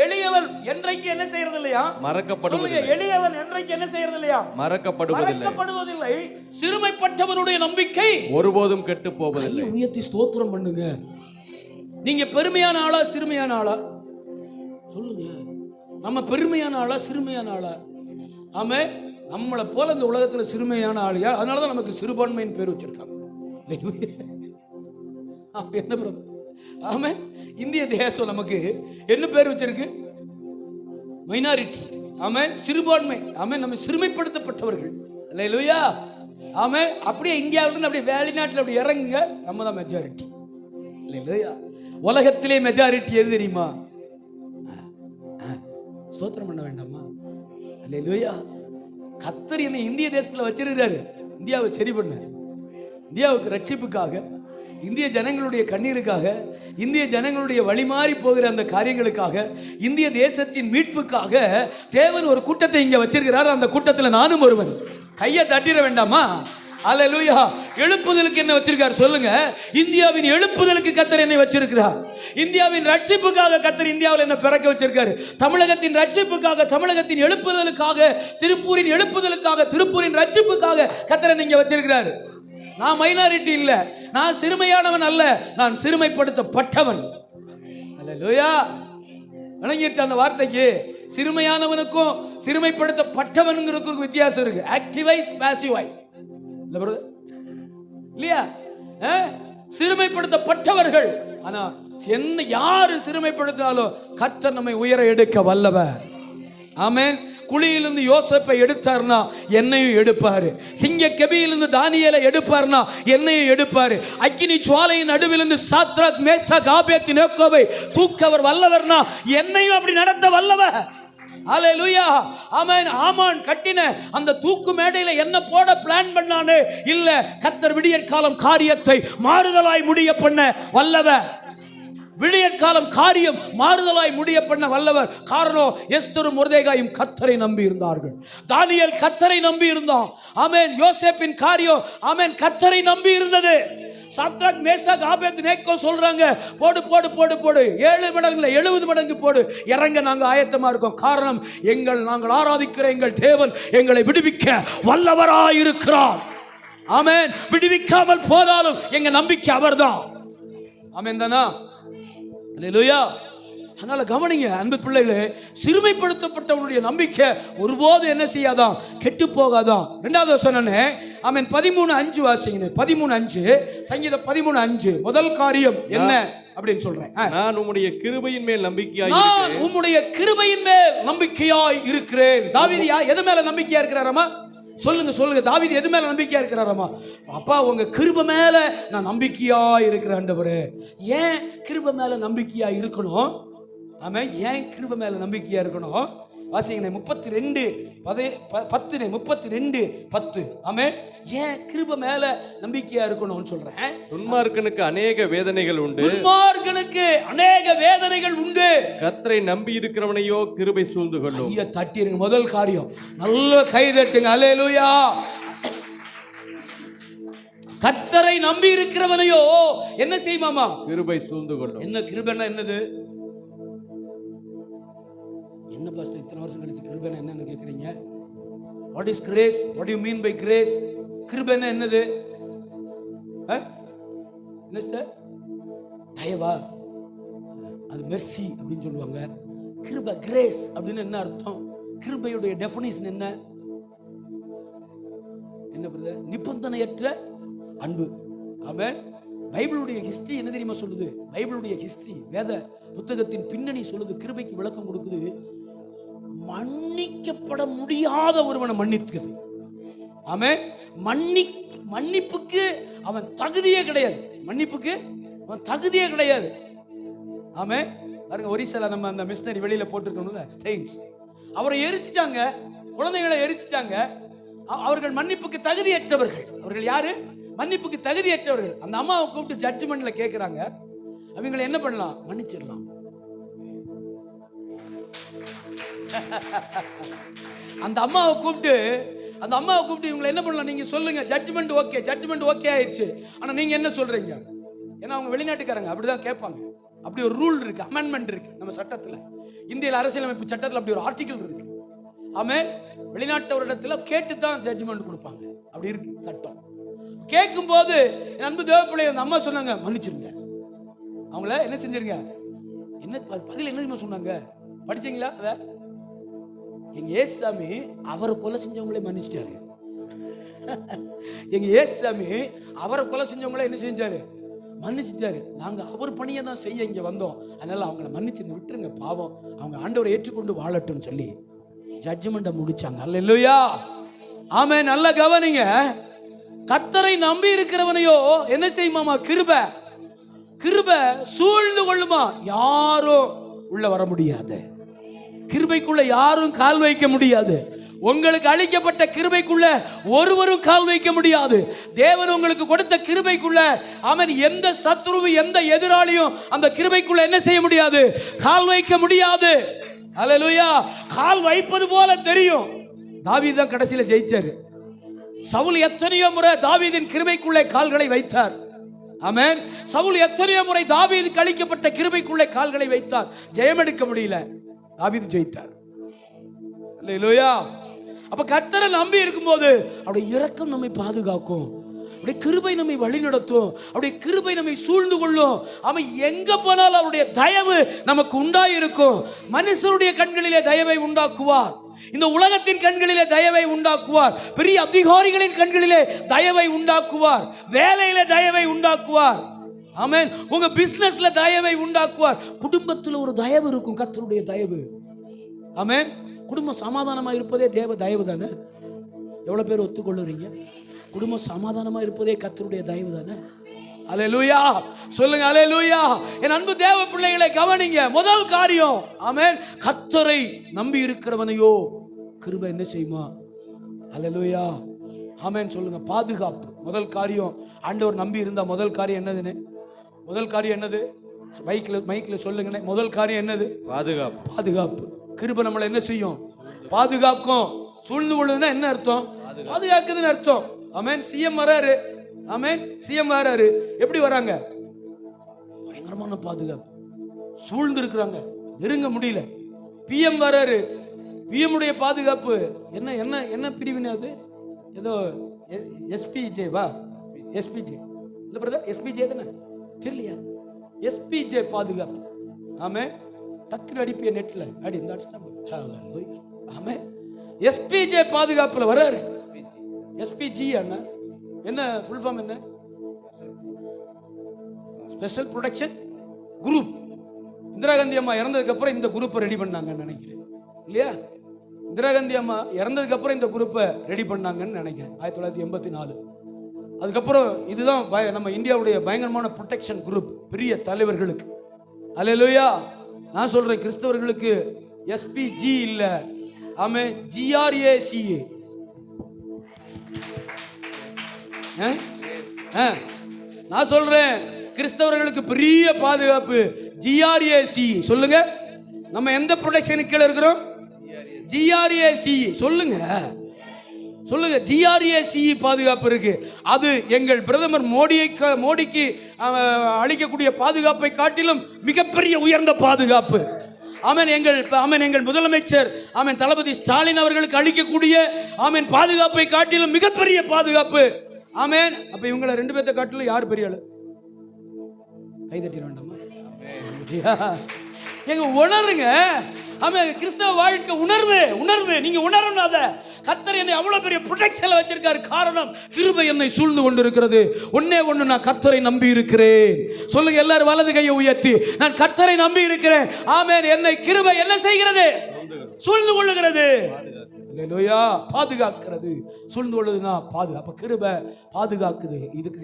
S1: எளியவன் என்றைக்கு என்ன செய்யறது இல்லையா?
S2: மறக்கப்படுவதில்லை.
S1: எளியவன் என்றைக்கு என்ன செய்யறது இல்லையா?
S2: மறக்கப்படுவதில்லை.
S1: சிறுமைப்பட்டவனுடைய நம்பிக்கை
S2: ஒருபோதும் கெட்டு போவதில்லை.
S1: உயர்த்தி ஸ்தோத்திரம் பண்ணுங்க. நீங்க பெருமையான ஆளா சிறுமையான ஆளா சொல்லுங்க. நம்ம பெருமையான ஆளா சிறுமையான ஆளா? ஆமே, நம்மளை போல இந்த உலகத்துல சிறுமையான ஆள் யார்? அதனாலதான் நமக்கு சிறுபான்மையின் பேர் வச்சிருக்காங்க. என்ன பிரபு? ஆமே, இந்திய தேசம் நமக்கு என்ன பேர் வச்சிருக்கு? மைனாரிட்டி. ஆமே, சிறுபான்மை. ஆமே, நம்ம சிறுமைப்படுத்தப்பட்டவர்கள். அல்லேலூயா. ஆமே, அப்படியே இந்தியாவிலிருந்து அப்படியே வெளிநாட்டில் அப்படி இறங்குங்க, நம்ம தான் மெஜாரிட்டி. அல்லேலூயா. உலகத்திலே மெஜாரிட்டி எது தெரியுமா? ஸ்தோத்திரம் பண்ண வேண்டாமா? அல்லேலூயா. கர்த்தர் என்னை இந்திய தேசத்தில் வச்சிருக்காரு. இந்தியாவை சரி பண்ண, இந்தியாவுக்கு ரட்சிப்புக்காக, இந்திய ஜனங்களுடைய கண்ணீருக்காக, இந்திய ஜனங்களுடைய வழிமாறி போகிற அந்த காரியங்களுக்காக, இந்திய தேசத்தின் மீட்புக்காக தேவன் ஒரு கூட்டத்தை இங்க வச்சிருக்கிறார். அந்த கூட்டத்தில் நானும் ஒருவன். கையை தட்டிட வேண்டாமா? அல்லேலூயா. எழுப்புதலுக்கு என்ன வச்சிருக்கார் சொல்லுங்க? இந்தியாவின் எழுப்புதலுக்கு கர்த்தர் என்னை வச்சிருக்கிறார். இந்தியாவின் ரட்சிப்புக்காக கர்த்தர் இந்தியாவில் என்ன பிறக்க வச்சிருக்காரு. தமிழகத்தின் ரட்சிப்புக்காக, தமிழகத்தின் எழுப்புதலுக்காக, திருப்பூரின் எழுப்புதலுக்காக, திருப்பூரின் ரட்சிப்புக்காக கர்த்தர் என்னை இங்க வச்சிருக்கிறார். நான் மைனாரிட்டி இல்ல, நான் சிறுமையானவன் அல்ல, நான் சிறுமைப்படுத்தப்பட்டவன். அல்லேலூயா. விளங்கிட்டு அந்த வார்த்தைக்கு? சிறுமையானவனுக்கும் சிறுமைப்படுத்தப்பட்டவனுக்கும் வித்தியாசம் இருக்கு. ஆக்டிவைஸ், பாசிவைஸ் இல்லையா? சிறுமைப்படுத்தப்பட்டவர்கள். ஆனா என்ன யாரு சிறுமைப்படுத்தினாலும் கர்த்தர் நம்மை உயர எடுக்க வல்லவர். ஆமென். குழியிலிருந்து யோசேப்பை எடுத்தார்னா என்னையும் எடுப்பாரு. சிங்க கெபியிலிருந்து தானியேலை எடுப்பார்னா என்னையும் எடுப்பாரு. அக்கினி ஜுவாலையின் நடுவிலிருந்து சாத்ராக் மேஷாக் ஆபேத்நேகோவை தூக்கவர் வல்லவர்னா என்னையும் அப்படி நடத்த வல்லவர். அல்லேலூயா. ஆமென். ஆமான் கட்டின அந்த தூக்கு மேடையில என்ன போட பிளான் பண்ணானே இல்ல, கர்த்தர் விடியற் காலம் காரியத்தை மாறுதலாய் முடிய பண்ண வல்லவர். விடியற்காலம் காரியம் மாறுதலாய் முடிய பண்ண வல்லவர். காரணம், எஸ்தரும் மொர்தெகாயும் கர்த்தரை நம்பி இருந்தார்கள். தானியேல் கர்த்தரை நம்பி இருந்தான். ஆமென். யோசேப்பின் காரியம் ஆமென் கர்த்தரை நம்பி இருந்தது. சாத்ராக் மேஷாக் ஆபேத்நேகோ சொல்றாங்க, போடு போடு போடு போடு, 7 மடங்குல 70 மடங்கு போடு, இறங்க நாங்க ஆயத்தமா இருக்கோம். காரணம், நாங்கள் ஆராதிக்கிற எங்கள் தேவன் எங்களை விடுவிக்க வல்லவராய் இருக்கிறார். ஆமென். விடுவிக்காமல் போனாலும் எங்க நம்பிக்கை அவர்தான். ஆமென் தானா? அல்லேலூயா. அதனால கவனிங்க அன்பு பிள்ளைகளே, சிறுமைப்படுத்தப்பட்டவனுடைய நம்பிக்கை ஒருபோது என்ன செய்யாதான்? கெட்டு போகாதான். 2வது வசனம் ஆமென் 13:5 வாசிங்க. 13:5 சங்கீதம் 13:5 முதல் காரியம் என்ன அப்படின்னு சொல்றேன்.
S2: நான் உம்முடைய கிருபையின் மேல் நம்பிக்கையாய்
S1: இருக்கிறேன். நான் உம்முடைய கிருபையின் மேல் நம்பிக்கையாய் இருக்கிறேன். தாவீது எது மேல நம்பிக்கையா இருக்கிறாராமா? சொல்லுங்க சொல்லுங்க. தாவீது எது மேல நம்பிக்கையா இருக்கிறாராமா? அப்பா உங்க கிருபை மேல நான் நம்பிக்கையா இருக்கிறேன் ஆண்டவரே. ஏன் கிருபை மேல நம்பிக்கையா இருக்கணும்? ஆமென். ஏன் கிருபை மேல நம்பிக்கையா இருக்கணும்? வாசிங்க 32:10. ஆமென். ஏன் கிருபை மேல நம்பிக்கையா இருக்கணும்னு சொல்றேன்.
S2: துன்மார்க்கனுக்கு அநேக வேதனைகள் உண்டு.
S1: துன்மார்க்கனுக்கு அநேக வேதனைகள் உண்டு.
S2: கர்த்தரை நம்பி இருக்கிறவனையோ கிருபை சூழ்ந்து கொள்ளும்.
S1: கையை தட்டிருங்க. முதல் காரியம் நல்ல கை தட்டுங்க. அல்லேலூயா. கர்த்தரை நம்பி இருக்கிறவனையோ என்ன செய்வாமா?
S2: கிருபை சூழ்ந்து கொள்ளும்.
S1: என்ன கிருபைன்னா என்னது? என்ன பாஸ்டர் இத்தனை வருஷம் கழிச்சு கிருபைன்னா என்னன்னு கேக்குறீங்க? What is grace? What you mean by grace? கிருபைன்னா என்னது? என்ன சார்? தயவா, அது மெர்சி அப்படின்னு சொல்லுவாங்க. கிருபை கிரேஸ் அப்படின்னு என்ன அர்த்தம்? கிருபையுடைய டெஃபினிஷன் என்ன? என்ன பிரதர்? நிபந்தனையற்ற அன்பு. ஆமென். பைபிளுடைய ஹிஸ்டரி என்ன தெரியுமா சொல்லுது? பைபிளுடைய ஹிஸ்டரி, வேத புத்தகத்தின் பின்னணி சொல்லுது, கிருபைக்கு விளக்கம் கொடுக்குது. மன்னிக்கப்பட முடியாத ஒருவனை மன்னிக்கிறது. ஆமென். மன்னிப்புக்கு அவன் தகுதியே கிடையாது. மன்னிப்புக்கு அவன் தகுதியே கிடையாது. ஆமென். பாருங்க, ஒரிசால நம்ம அந்த மிஷனரி வெளியில போட்டுருக்கணும்ல, ஸ்டெயின்ஸ், அவரை எரிச்சிட்டாங்க, குழந்தைகளை எரிச்சிட்டாங்க. அவர்கள் மன்னிப்புக்கு தகுதியற்றவர்கள். அவர்கள் யாரு? மன்னிப்புக்கு தகுதியற்றவர்கள். அந்த அம்மாவை கூப்பிட்டு ஜட்ஜ்மெண்ட்ல கேட்கிறாங்க, அவங்களை என்ன பண்ணலாம்? மன்னிச்சிடலாம். அந்த அம்மாவை கூப்பிட்டு அந்த அம்மாவை கூப்பிட்டு இவங்களை என்ன பண்ணலாம் நீங்க சொல்லுங்க, ஜட்ஜ்மெண்ட் ஓகே ஆயிடுச்சு. ஆனா நீங்க என்ன சொல்றீங்க? ஏன்னா அவங்க வெளிநாட்டுக்காரங்க அப்படிதான் கேட்பாங்க. அப்படி ஒரு ரூல் இருக்கு, அமெண்ட்மெண்ட் இருக்கு நம்ம சட்டத்துல. இந்திய அரசியலமைப்பு சட்டத்துல அப்படி ஒரு ஆர்டிகல் இருக்கு. ஆமென். வெளிநாட்டவரிடத்துல கேட்டு தான் ஜட்ஜ்மெண்ட் கொடுப்பாங்க, அப்படி இருக்கு சட்டம். கேட்கும் போது என் அன்பு தேவப்பிள்ளை அந்த அம்மா சொன்னாங்க, மன்னிச்சிருங்க. அவங்கள என்ன செஞ்சிருங்க, என்ன பதில் என்ன சொன்னாங்க படிச்சீங்களா? அத எங்க ஏசாமி அவரை கொலை செஞ்சவங்களே மன்னிச்சிட்டாரு. எங்க ஏசாமி அவரை கொலை செஞ்சவங்களே என்ன செஞ்சாரு, மன்னிச்சிட்டாரு. நாங்க அவர் பணியை தான் செய்ய இங்க வந்தோம், அதனால அவங்கள மன்னிச்சு விட்டுருங்க, பாவம் அவங்க ஆண்டவரை ஏற்றுக்கொண்டு வாழட்டும் சொல்லி ஜட்ஜ்மெண்ட்டை முடிச்சாங்க. அல்லேலூயா, ஆமென். நல்ல கவனிங்க, கர்த்தரை நம்பி இருக்கிறவனையோ என்ன செய்யுமாமா, கிருபை சூழ்ந்து கொள்ளுமா. யாரும் உள்ள வர முடியாது, கிருபைக்குள்ள யாரும் கால் வைக்க முடியாது. உங்களுக்கு அளிக்கப்பட்ட கிருபைக்குள்ள ஒருவரும் கால் வைக்க முடியாது. தேவன் உங்களுக்கு கொடுத்த கிருபைக்குள்ள அவன் எந்த சத்துருவும் எந்த எதிராளியும் அந்த கிருபைக்குள்ள என்ன செய்ய முடியாது, கால் வைக்க முடியாது. அல்லேலூயா. கால் வைப்பது போல தெரியும். தாவீது தான் கடைசியில ஜெயிச்சாரு. சவுல் எத்தனையோ முறை தாவீதின் கிருபைக்குள்ளே கால்களை வைத்தார். ஆமென். சவுல் எத்தனையோ முறை தாவீதுக்கு அளிக்கப்பட்ட கிருபைக்குள்ளே கால்களை வைத்தார், ஜெயமெடுக்க முடியல, தாவீது ஜெயித்தார். அல்லேலூயா. அப்ப கர்த்தரை நம்பி இருக்கும்போது அவருடைய இரக்கம் நம்மை பாதுகாக்கும், அவருடைய கிருபை நம்மை வழி நடத்தும், அவருடைய கிருபை நம்மை சூழ்ந்து கொள்ளும். அவன் எங்க போனாலும் அவருடைய தயவு நமக்கு உண்டாயிருக்கும். மனுஷருடைய கண்களிலே தயவை உண்டாக்குவார், இந்த உலகத்தின் கண்களிலே தயவை உண்டாக்குவார், பெரிய அதிகாரிகளின் கண்களிலே தயவை உண்டாக்குவார், வேலையில தயவை உண்டாக்குவார். ஆமென். உங்க பிசினஸ்ல தயவை உண்டாக்குவார். குடும்பத்தில் ஒரு தயவு இருக்கும், கர்த்தருடைய தயவு. ஆமென். குடும்பம் சமாதானமா இருப்பதே தேவ தயவு தானே. எவ்வளவு பேர் ஒத்துக்கொள்ளுறீங்க? குடும்பம் சமாதானமா இருப்பதே கர்த்தருடைய தயவு தானே. அல்லேலூயா, சொல்லுங்க அல்லேலூயா. என் அன்பு தேவ பிள்ளைகளை கவனிங்க. முதல் காரியம், ஆமென், கர்த்தரை நம்பி இருக்கிறவனையோ கிருபை என்ன செய்யுமா. அல்லேலூயா, ஆமென். சொல்லுங்க, பாதுகாப்பு. முதல் காரியம், ஆண்டவர் நம்பி இருந்தா முதல் காரியம் என்னதுன்னு, முதல் காரியம் என்னது? மைக்ல சொல்லுங்க. முதல் காரியம் என்னது? பாதுகாப்பு. கிருபை நம்மளை என்ன செய்யும்? பாதுகாக்கும். சூழ்ந்து கொள்ளுதுன்னா என்ன அர்த்தம்? பாதுகாக்குதுன்னு அர்த்தம். ஆமென். சிஎம் வராரு, ஆமென், சிஎம் வராரு. எப்படி வராங்க? பயங்கரமான பாதுகாப்பு, சூழ்ந்து இருக்கிறாங்க, நெருங்க முடியல. பிஎம் வராரு, பிஎம் உடைய பாதுகாப்பு என்ன என்ன என்ன பிரிவினை அது? ஏதோ எஸ்பிஜே வா, எஸ்பிஜே இல்ல பிரதர், எஸ்பிஜே தானே, தெரியலையா? எஸ்பிஜே பாதுகாப்பு. ஆமென். டக்குனு அடிப்பிய நெட்ல அடி இந்த அடிச்சிட்டாங்க. ஆமென். எஸ்பிஜே பாதுகாப்புல வராரு. எஸ்பிஜி அண்ணா என்ன ஃபுல் ஃபார்ம் என்ன? Special protection group. Indira Gandhi அம்மா இறந்ததுக்கு அப்புறம் இந்த குரூப்பை ரெடி பண்ணாங்கன்னு நினைக்கிறேன், இல்லையா? இந்திரா காந்தி அம்மா இறந்ததுக்கு அப்புறம் இந்த குரூப்பை ரெடி பண்ணாங்கன்னு நினைக்கிறேன், 1984. அதுக்கப்புறம் இதுதான் நம்ம இந்தியாவுடைய பயங்கரமான ப்ரொடெக்ஷன் குரூப், பெரிய தலைவர்களுக்கு. அல்லேலூயா. நான் சொல்றேன், கிறிஸ்தவர்களுக்கு எஸ்பிஜி இல்ல, ஆமென், ஜிஆர்ஏசிஏ. நான் சொல்றேன், கிறிஸ்தவர்களுக்கு பெரிய பாதுகாப்பு ஜிஆர்ஏசி. சொல்லுங்க, நம்ம எந்த ப்ரொடெக்ஷனுக்கு கீழே இருக்கிறோம்? ஜிஆர்ஏசி. சொல்லுங்க சொல்லுங்க, ஜிஆர்ஏசி பாதுகாப்பு இருக்கு. அது எங்கள் பிரதமர் மோடிக்கு அளிக்கக்கூடிய பாதுகாப்பை காட்டிலும் மிகப்பெரிய உயர்ந்த பாதுகாப்பு. ஆமென். எங்கள் முதலமைச்சர் ஆமென் தளபதி ஸ்டாலின் அவர்களுக்கு அளிக்கக்கூடிய ஆமென் பாதுகாப்பை காட்டிலும் மிகப்பெரிய பாதுகாப்பு. ஆமென். அப்ப இவங்களை ரெண்டு பேர்த்த காட்டிலும் யார் பெரிய ஆளு? கை தட்டிட வேண்டாமா? எங்க உணருங்க. ஆமென். கிறிஸ்தவ வாழ்க்கை உணர்வு. நீங்க உணரணும். அத கர்த்தர் என்னை அவ்வளவு பெரிய ப்ரொடெக்ஷன்ல வச்சிருக்காரு. காரணம், கிருபை என்னை சூழ்ந்து கொண்டிருக்கிறது. ஒண்ணே ஒண்ணு, நான் கர்த்தரை நம்பி இருக்கிறேன். சொல்லுங்க எல்லாரும், வலது கையை உயர்த்தி, நான் கர்த்தரை நம்பி இருக்கிறேன். ஆமென். என்னை கிருபை என்ன செய்கிறது? சூழ்ந்து கொள்ளுகிறது. அல்லேலூயா. பாதுகாக்கிறது. சூழ்ந்து கொள்ளுதுன்னா பாதுகாப்பு. கிருபை பாதுகாக்குது.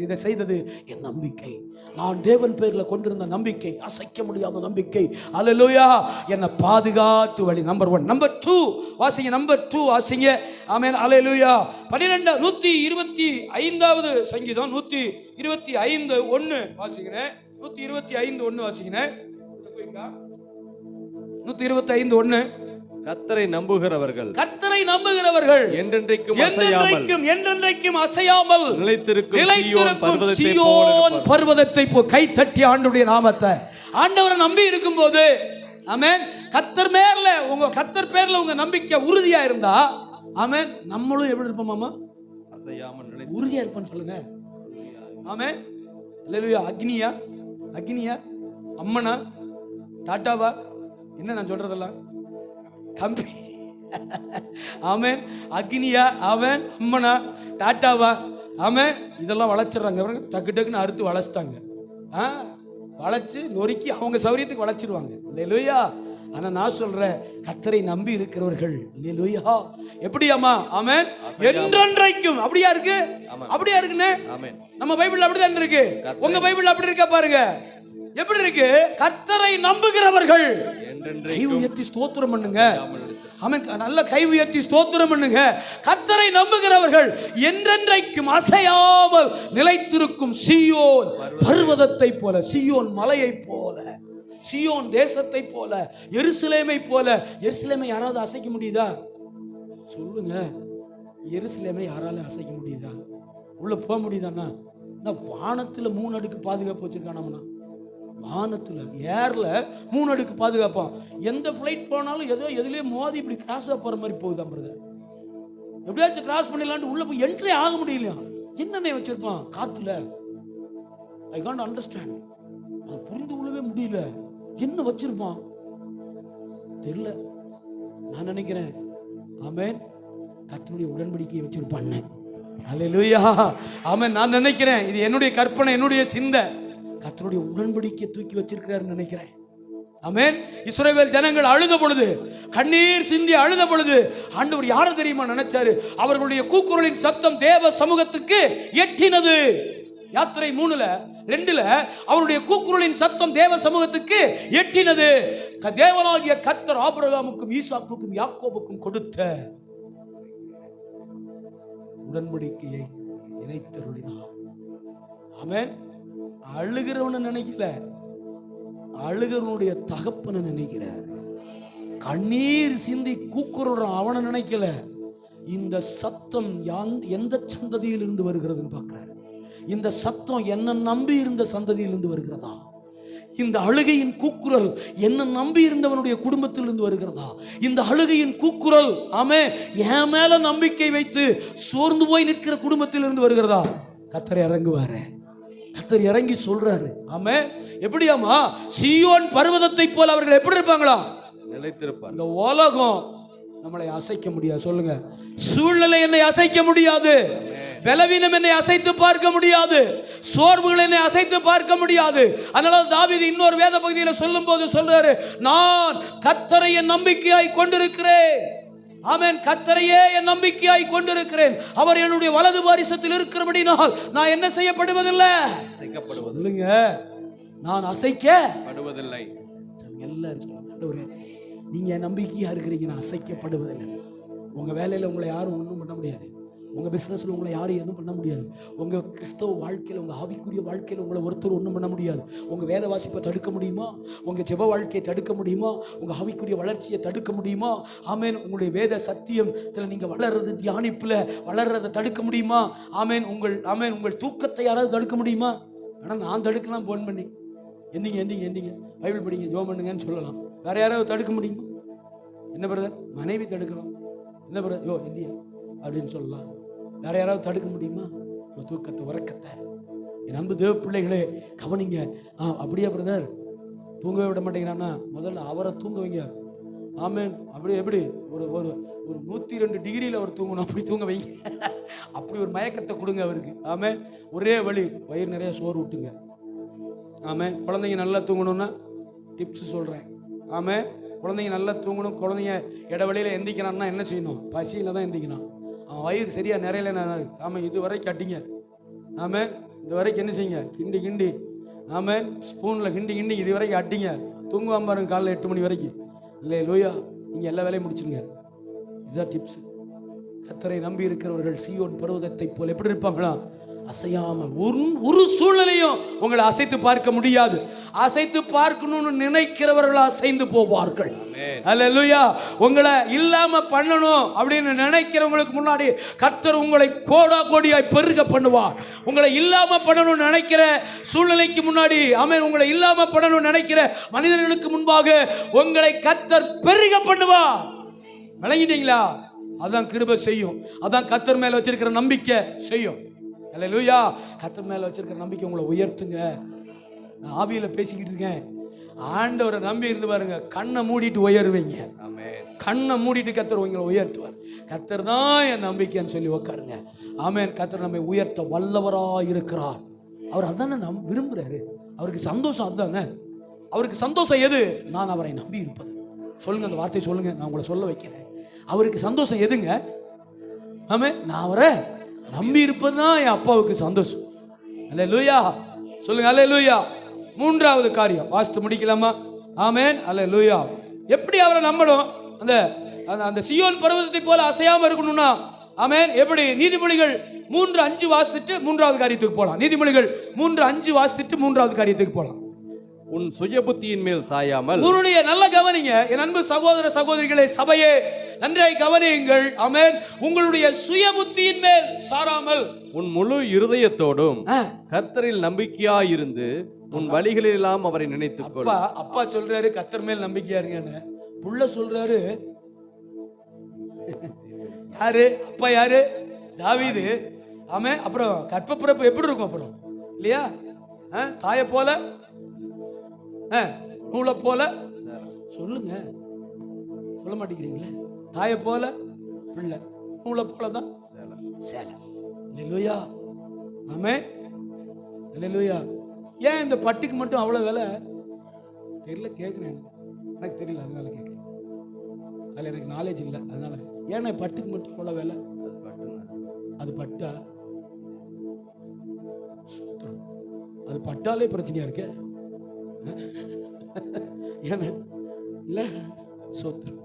S1: இதை செய்தது என் நம்பிக்கை. நான் தேவன் பேர்ல கொண்டிருந்த நம்பிக்கை, அசைக்க முடியாத நம்பிக்கை. அல்லேலூயா. என்னை பாதுகாத்து வழி. நம்பர் 1. நம்பர் 2 வாசிங்க. நம்பர் 2 வாசிங்க. ஆமென். அல்லேலூயா. 125வது சங்கீதம் 125:1 வாசிக்கிறேன். 125:1 வாசிக்கிறேன். 125:1
S2: கர்த்தரை நம்புகிறவர்கள் என்றென்றைக்கும்
S1: அசையாமல்
S2: நிலைத்திருக்கும்
S1: சீயோன் பர்வதத்தை போல். கை தட்டி ஆண்டவருடைய நாமத்தை ஆண்டவரை நம்பி இருக்கும்போது, ஆமென், கர்த்தர் மேல கர்த்தர் பேர்ல உங்க நம்பிக்கை உறுதியா இருந்தா, ஆமென், நம்மளும் எப்படி இருப்போம்?
S2: அசையாமல்
S1: உறுதியா இருப்போம்னு சொல்லுங்க. ஆமென். அல்லேலூயா. அக்னியா அம்மனா டாட்டாவா, என்ன நான் சொல்றதெல்லாம் கம்பி. ஆமென். அக்னியா, அவன் அம்மனா டாட்டாவா, ஆமென், இதெல்லாம் வளைச்சிடுறாங்க. டக்கு டக்குன்னு அறுத்து வளைச்சிட்டாங்க. வளைச்சு நொறுக்கி அவங்க சௌரியத்துக்கு வளைச்சிடுவாங்க. அல்லேலூயா. ஆனா நான் சொல்றேன், கர்த்தரை நம்பி இருக்கிறவர்கள், அல்லேலூயா, எப்படியாமா? ஆமென். என்றென்றைக்கும். அப்படியா இருக்கு? அப்படியா இருக்குன்னு நம்ம பைபிள்ல அப்படிதான் இருக்கு. உங்க பைபிள்ல அப்படி இருக்கா பாருங்க. எப்படி இருக்கு? கர்த்தரை நம்புகிறவர்கள் கை உயர்த்தி ஸ்தோத்திரம் பண்ணுங்க. ஆமென். நல்ல கை உயர்த்தி ஸ்தோத்திரம் பண்ணுங்க. கர்த்தரை நம்புகிறவர்கள் என்றென்றைக்கும் அசையாமல் நிலைத்திருக்கும் சீயோன் பர்வதத்தை போல, சீயோன் மலையை போல, சீயோன் தேசத்தை போல, எருசலேமை போல. எருசலேமை யாராவது அசைக்க முடியுதா? சொல்லுங்க. எருசலேமை யாராலும் அசைக்க முடியுதா? உள்ள போக முடியுதாண்ணா? வானத்துல 3 அடுக்கு பாதுகாப்பு வச்சிருக்கானா? வானத்துல ஏர்ல 3 அடுக்கு பாதுகாப்பான். எந்த பிளைட் போனாலும் ஏதோ எதுலயே மோதி இப்படி கிராஸ் போற மாதிரி போகுதான் பிரதர். எப்படியாச்சும் கிராஸ் பண்ணிடலான்னு உள்ள போய் என்ட்ரி ஆக முடியலையா? என்னென்ன வச்சிருப்பான் காத்துல? I can't understand. அதை புரிந்து கொள்ளவே முடியல. என்ன வச்சிருப்பான் தெரியல. நான் நினைக்கிறேன், ஆமென், கர்த்தருடைய உடன்படிக்கையை வச்சிருப்பான். அல்லேலூயா. ஆமென். நான் நினைக்கிறேன், இது என்னுடைய கற்பனை, என்னுடைய சிந்தை, கர்த்தருடைய உடன்படிக்கையை தூக்கி வச்சிருக்கிறாருன்னு நினைக்கிறேன். ஆமென். இஸ்ரவேல் ஜனங்கள் அழுத பொழுது, கண்ணீர் சிந்தி அழுத பொழுது, ஆண்டவர் யாரை தெரியுமா நினைச்சாரு? அவர்களுடைய கூக்குரலின் சத்தம் தேவ சமூகத்துக்கு எட்டினது. யாத்திரை 3:2 அவருடைய கூக்குரலின் சத்தம் தேவ சமூகத்துக்கு எட்டினது. தேவனாகிய கர்த்தர் ஆபிரகாமுக்கும் ஈசாக்குக்கும் யாக்கோபுக்கும் கொடுத்த உடன்படிக்கையை இணைத்தருளினார். ஆமென். அழுகிறவன நினைக்கல, அழுகிறவனுடைய தகப்பனை நினைக்கிறார். கண்ணீர் சிந்தி கூக்குரல் அவனை நினைக்கல. இந்த சத்தம் எந்த சந்ததியிலிருந்து வருகிறதுன்னு பார்க்கிறார். இந்த சத்தம் என்ன நம்பி இருந்த சந்ததியிலிருந்து வருகிறதா? இந்த அழுகையின் கூக்குரல் என்ன நம்பி இருந்தவனுடைய குடும்பத்திலிருந்து வருகிறதா? இந்த அழுகையின் கூக்குரல், ஆமே, என் மேல நம்பிக்கை வைத்து சோர்ந்து போய் நிற்கிற குடும்பத்திலிருந்து வருகிறதா? கர்த்தர் இறங்குவாரு. கர்த்தர் இறங்கி சொல்றாரு. ஆமே. எப்படியாமா? சீயோன் பர்வதத்தை போல அவர்கள் எப்படி இருப்பாங்களா?
S2: நிலைத்திருப்பார்.
S1: இந்த உலகம் நம்மளை அசைக்க முடியாது. சொல்லுங்க. சூழ்நிலை என்னை அசைக்க முடியாது. பலவீனம் என்னை அசைத்து பார்க்க முடியாது. சோர்வுகள் என்னை அசைத்து பார்க்க முடியாது. அதனால தாவீது இன்னொரு வேத பகுதியில் சொல்லும் போது சொல்றாரு, நான் கர்த்தரை என் நம்பிக்கையாய் கொண்டிருக்கிறேன். ஆமென். கர்த்தரையே என் நம்பிக்கையாய் கொண்டிருக்கிறேன். அவர் என்னுடைய வலது வாரிசத்தில் இருக்கிறபடினால் நான் என்ன செய்யப்படுவதில்லை? சொல்லுங்க. நான் அசைக்கப்படுவதில்லை. எல்லாரும் சொல்லுங்க, ஆண்டவரே, நீங்க என் நம்பிக்கையா இருக்கிறீங்க, நான் அசைக்கப்படுவதில்லை. உங்க வேலையில உங்களை யாரும் ஒன்றும் பண்ண முடியாது. உங்க பிசினஸ்ல உங்களை யாரும் எதுவும் பண்ண முடியாது. உங்க கிறிஸ்தவ வாழ்க்கையில, உங்க ஆவிக்குரிய வாழ்க்கையில உங்களை ஒருத்தர் ஒன்றும் பண்ண முடியாது. உங்க வேத வாசிப்பை தடுக்க முடியுமா? உங்க ஜெப வாழ்க்கையை தடுக்க முடியுமா? உங்க ஆவிக்குரிய வளர்ச்சியை தடுக்க முடியுமா? ஆமென். உங்களுடைய வேத சத்தியத்துல நீங்க வளர்றது, தியானிப்புல வளர்றதை தடுக்க முடியுமா? ஆமென். உங்கள் தூக்கத்தை யாராவது தடுக்க முடியுமா? ஆனா நான் தடுக்கலாம். போன் பண்ணி எந்திங்க பைபிள் படிங்க, ஜெபம் பண்ணுங்கன்னு சொல்லலாம். வேற யாராவது தடுக்க முடியுமா? என்ன பிரதர்? மனைவி தடுக்கலாம். என்ன பிரதர்? யோ எந்தியா அப்படின்னு சொல்லலாம். வேற யாராவது தடுக்க முடியுமா? தூக்கத்தை, உறக்கத்தை. என் அன்பு தேவ பிள்ளைகளே, கவனிங்க. அப்படியே பிரதர் தூங்கவே விட மாட்டேங்கிறான்னா முதல்ல அவரை தூங்க வைங்க. ஆமென். அப்படி எப்படி ஒரு ஒரு ஒரு 102 டிகிரியில் அவர் தூங்கணும், அப்படி தூங்க வைங்க. அப்படி ஒரு மயக்கத்தை கொடுங்க அவருக்கு. ஆமென். ஒரே வழி, வயிறு நிறைய சோறு விட்டுங்க. ஆமென். குழந்தைங்க நல்லா தூங்கணும்னா டிப்ஸ் சொல்கிறேன். ஆமென். குழந்தைங்க நல்லா தூங்கணும். குழந்தைங்க இடைவெளியில் எந்திக்கிறான்னா என்ன செய்யணும்? பசியில் தான் எந்திக்கணும். அவன் வயிறு சரியா நிறையல. ஆமாம், இது வரைக்கும் அட்டிங்க. ஆமாம், இது வரைக்கும் என்ன செய்யுங்க? கிண்டி ஆமாம், ஸ்பூனில் கிண்டி இது வரைக்கும் அட்டிங்க. தூங்குவாம பாருங்க காலைல 8 மணி வரைக்கும். இல்லை லூயா, நீங்கள் எல்லா வேலையும் முடிச்சுங்க. இதுதான் டிப்ஸ். கர்த்தரை நம்பி இருக்கிறவர்கள் சீயோன் பர்வதத்தை போல எப்படி இருப்பாங்களா? அசையாமல். ஒரு சூழ்நிலையும் உங்களை அசைத்து பார்க்க முடியாது. அசைத்து பார்க்கணும்னு நினைக்கிறவர்கள் அசைந்து போவார்கள். அல்லேலூயா. உங்களை இல்லாம பண்ணணும் அப்படின்னு நினைக்கிறவங்களுக்கு முன்னாடி கர்த்தர் உங்களை கோடா கோடியாய் பெருக பண்ணுவார். உங்களை இல்லாம பண்ணணும்னு நினைக்கிற சூழ்நிலைக்கு முன்னாடி, ஆமென், உங்களை இல்லாம பண்ணணும்னு நினைக்கிற மனிதர்களுக்கு முன்பாக உங்களை கர்த்தர் பெருக பண்ணுவார். விளங்கிட்டீங்களா? அதான் கிருபை செய்யும். அதான் கர்த்தர் மேல வச்சிருக்கிற நம்பிக்கை செய்யும். அல்லேலூயா. கர்த்தர் மேல வச்சிருக்கிற நம்பிக்கை உங்களை உயர்த்துங்க. நான் ஆவியில பேசிக்கிட்டு இருக்கேன். ஆண்டவரை நம்பி இருந்து பாருங்க, கண்ணை மூடிட்டு உயருவீங்க. கண்ணை மூடிட்டு கர்த்தர் உங்களை உயர்த்துவார். கர்த்தர் தான் என் நம்பிக்கைன்னு சொல்லி உட்காருங்க. ஆமென். கர்த்தர் நம்மை உயர்த்த வல்லவராய் இருக்கிறார். அவர் அதானே நாம் விரும்புறாரு. அவருக்கு சந்தோஷம் அதுதானே. அவருக்கு சந்தோஷம் எது? நான் அவரை நம்பி இருப்பது. சொல்லுங்க, அந்த வார்த்தை சொல்லுங்க, நான் உங்களை சொல்ல வைக்கிறேன். அவருக்கு சந்தோஷம் எதுங்க? ஆமென். நான் அவரை நம்பி இருப்பது தான் என் அப்பாவுக்கு சந்தோஷம். அல்லேலூயா. சொல்லுங்க அல்லேலூயா. மூன்றாவது காரியம் வாசித்து முடிக்கலாமா? ஆமென். அல்லேலூயா. எப்படி அவரை நம்பணும்? அந்த அந்த சீயோன் பர்வதத்தை போல அசையாம இருக்கணும்னா, ஆமென், எப்படி? நீதிமொழிகள் 3:5 வாசித்துட்டு மூன்றாவது காரியத்துக்கு போலாம். நீதிமொழிகள் 3:5 வாசித்துட்டு மூன்றாவது காரியத்துக்கு போலாம்.
S2: உன் சுய புத்தியின் மேல் சாயாமல்.
S1: உன்னுடைய நல்ல கவனிங்க என் அன்பு சகோதர சகோதரிகளே, சபையே நன்றாய் கவனியுங்கள். ஆமென். உங்களுடைய சுய புத்தியின் மேல் சாராமல்
S2: உன் முழு இருதயத்தோடும் கர்த்தரில் நம்பிக்கையாயிருந்து உன் வழிகளில் எல்லாம் அவரை நினைத்துக்கொள்.
S1: அப்பா சொல்றாரு கர்த்தர் மேல் நம்பிக்கையா இருங்கன்னு. புள்ள சொல்றாரு. யாரு அப்பா? யாரு? தாவீது. ஆமென். அப்புறம் கற்பப்பிறப்பு எப்படி இருக்கும் அப்புறம்? இல்லையா? தாயை போல நூலை போல. சொல்லுங்க, சொல்ல மாட்டேங்கிறீங்களே. தாயை போல பிள்ளை, நூலை போல தான் சேலை. அல்லேலூயா. ஆமென். அல்லேலூயா. ஏன் இந்த பட்டுக்கு மட்டும் அவ்வளவு விலை தெரியல? கேட்கிறேன், எனக்கு தெரியல, அதனால கேட்கிறேன். அதில் எனக்கு நாலேஜ் இல்லை, அதனால. ஏன்னா பட்டுக்கு மட்டும் அவ்வளவு விலை? அது பட்டா? அது பட்டாலே பிரச்சனையா இருக்கு. இல்ல சோத்திரம்.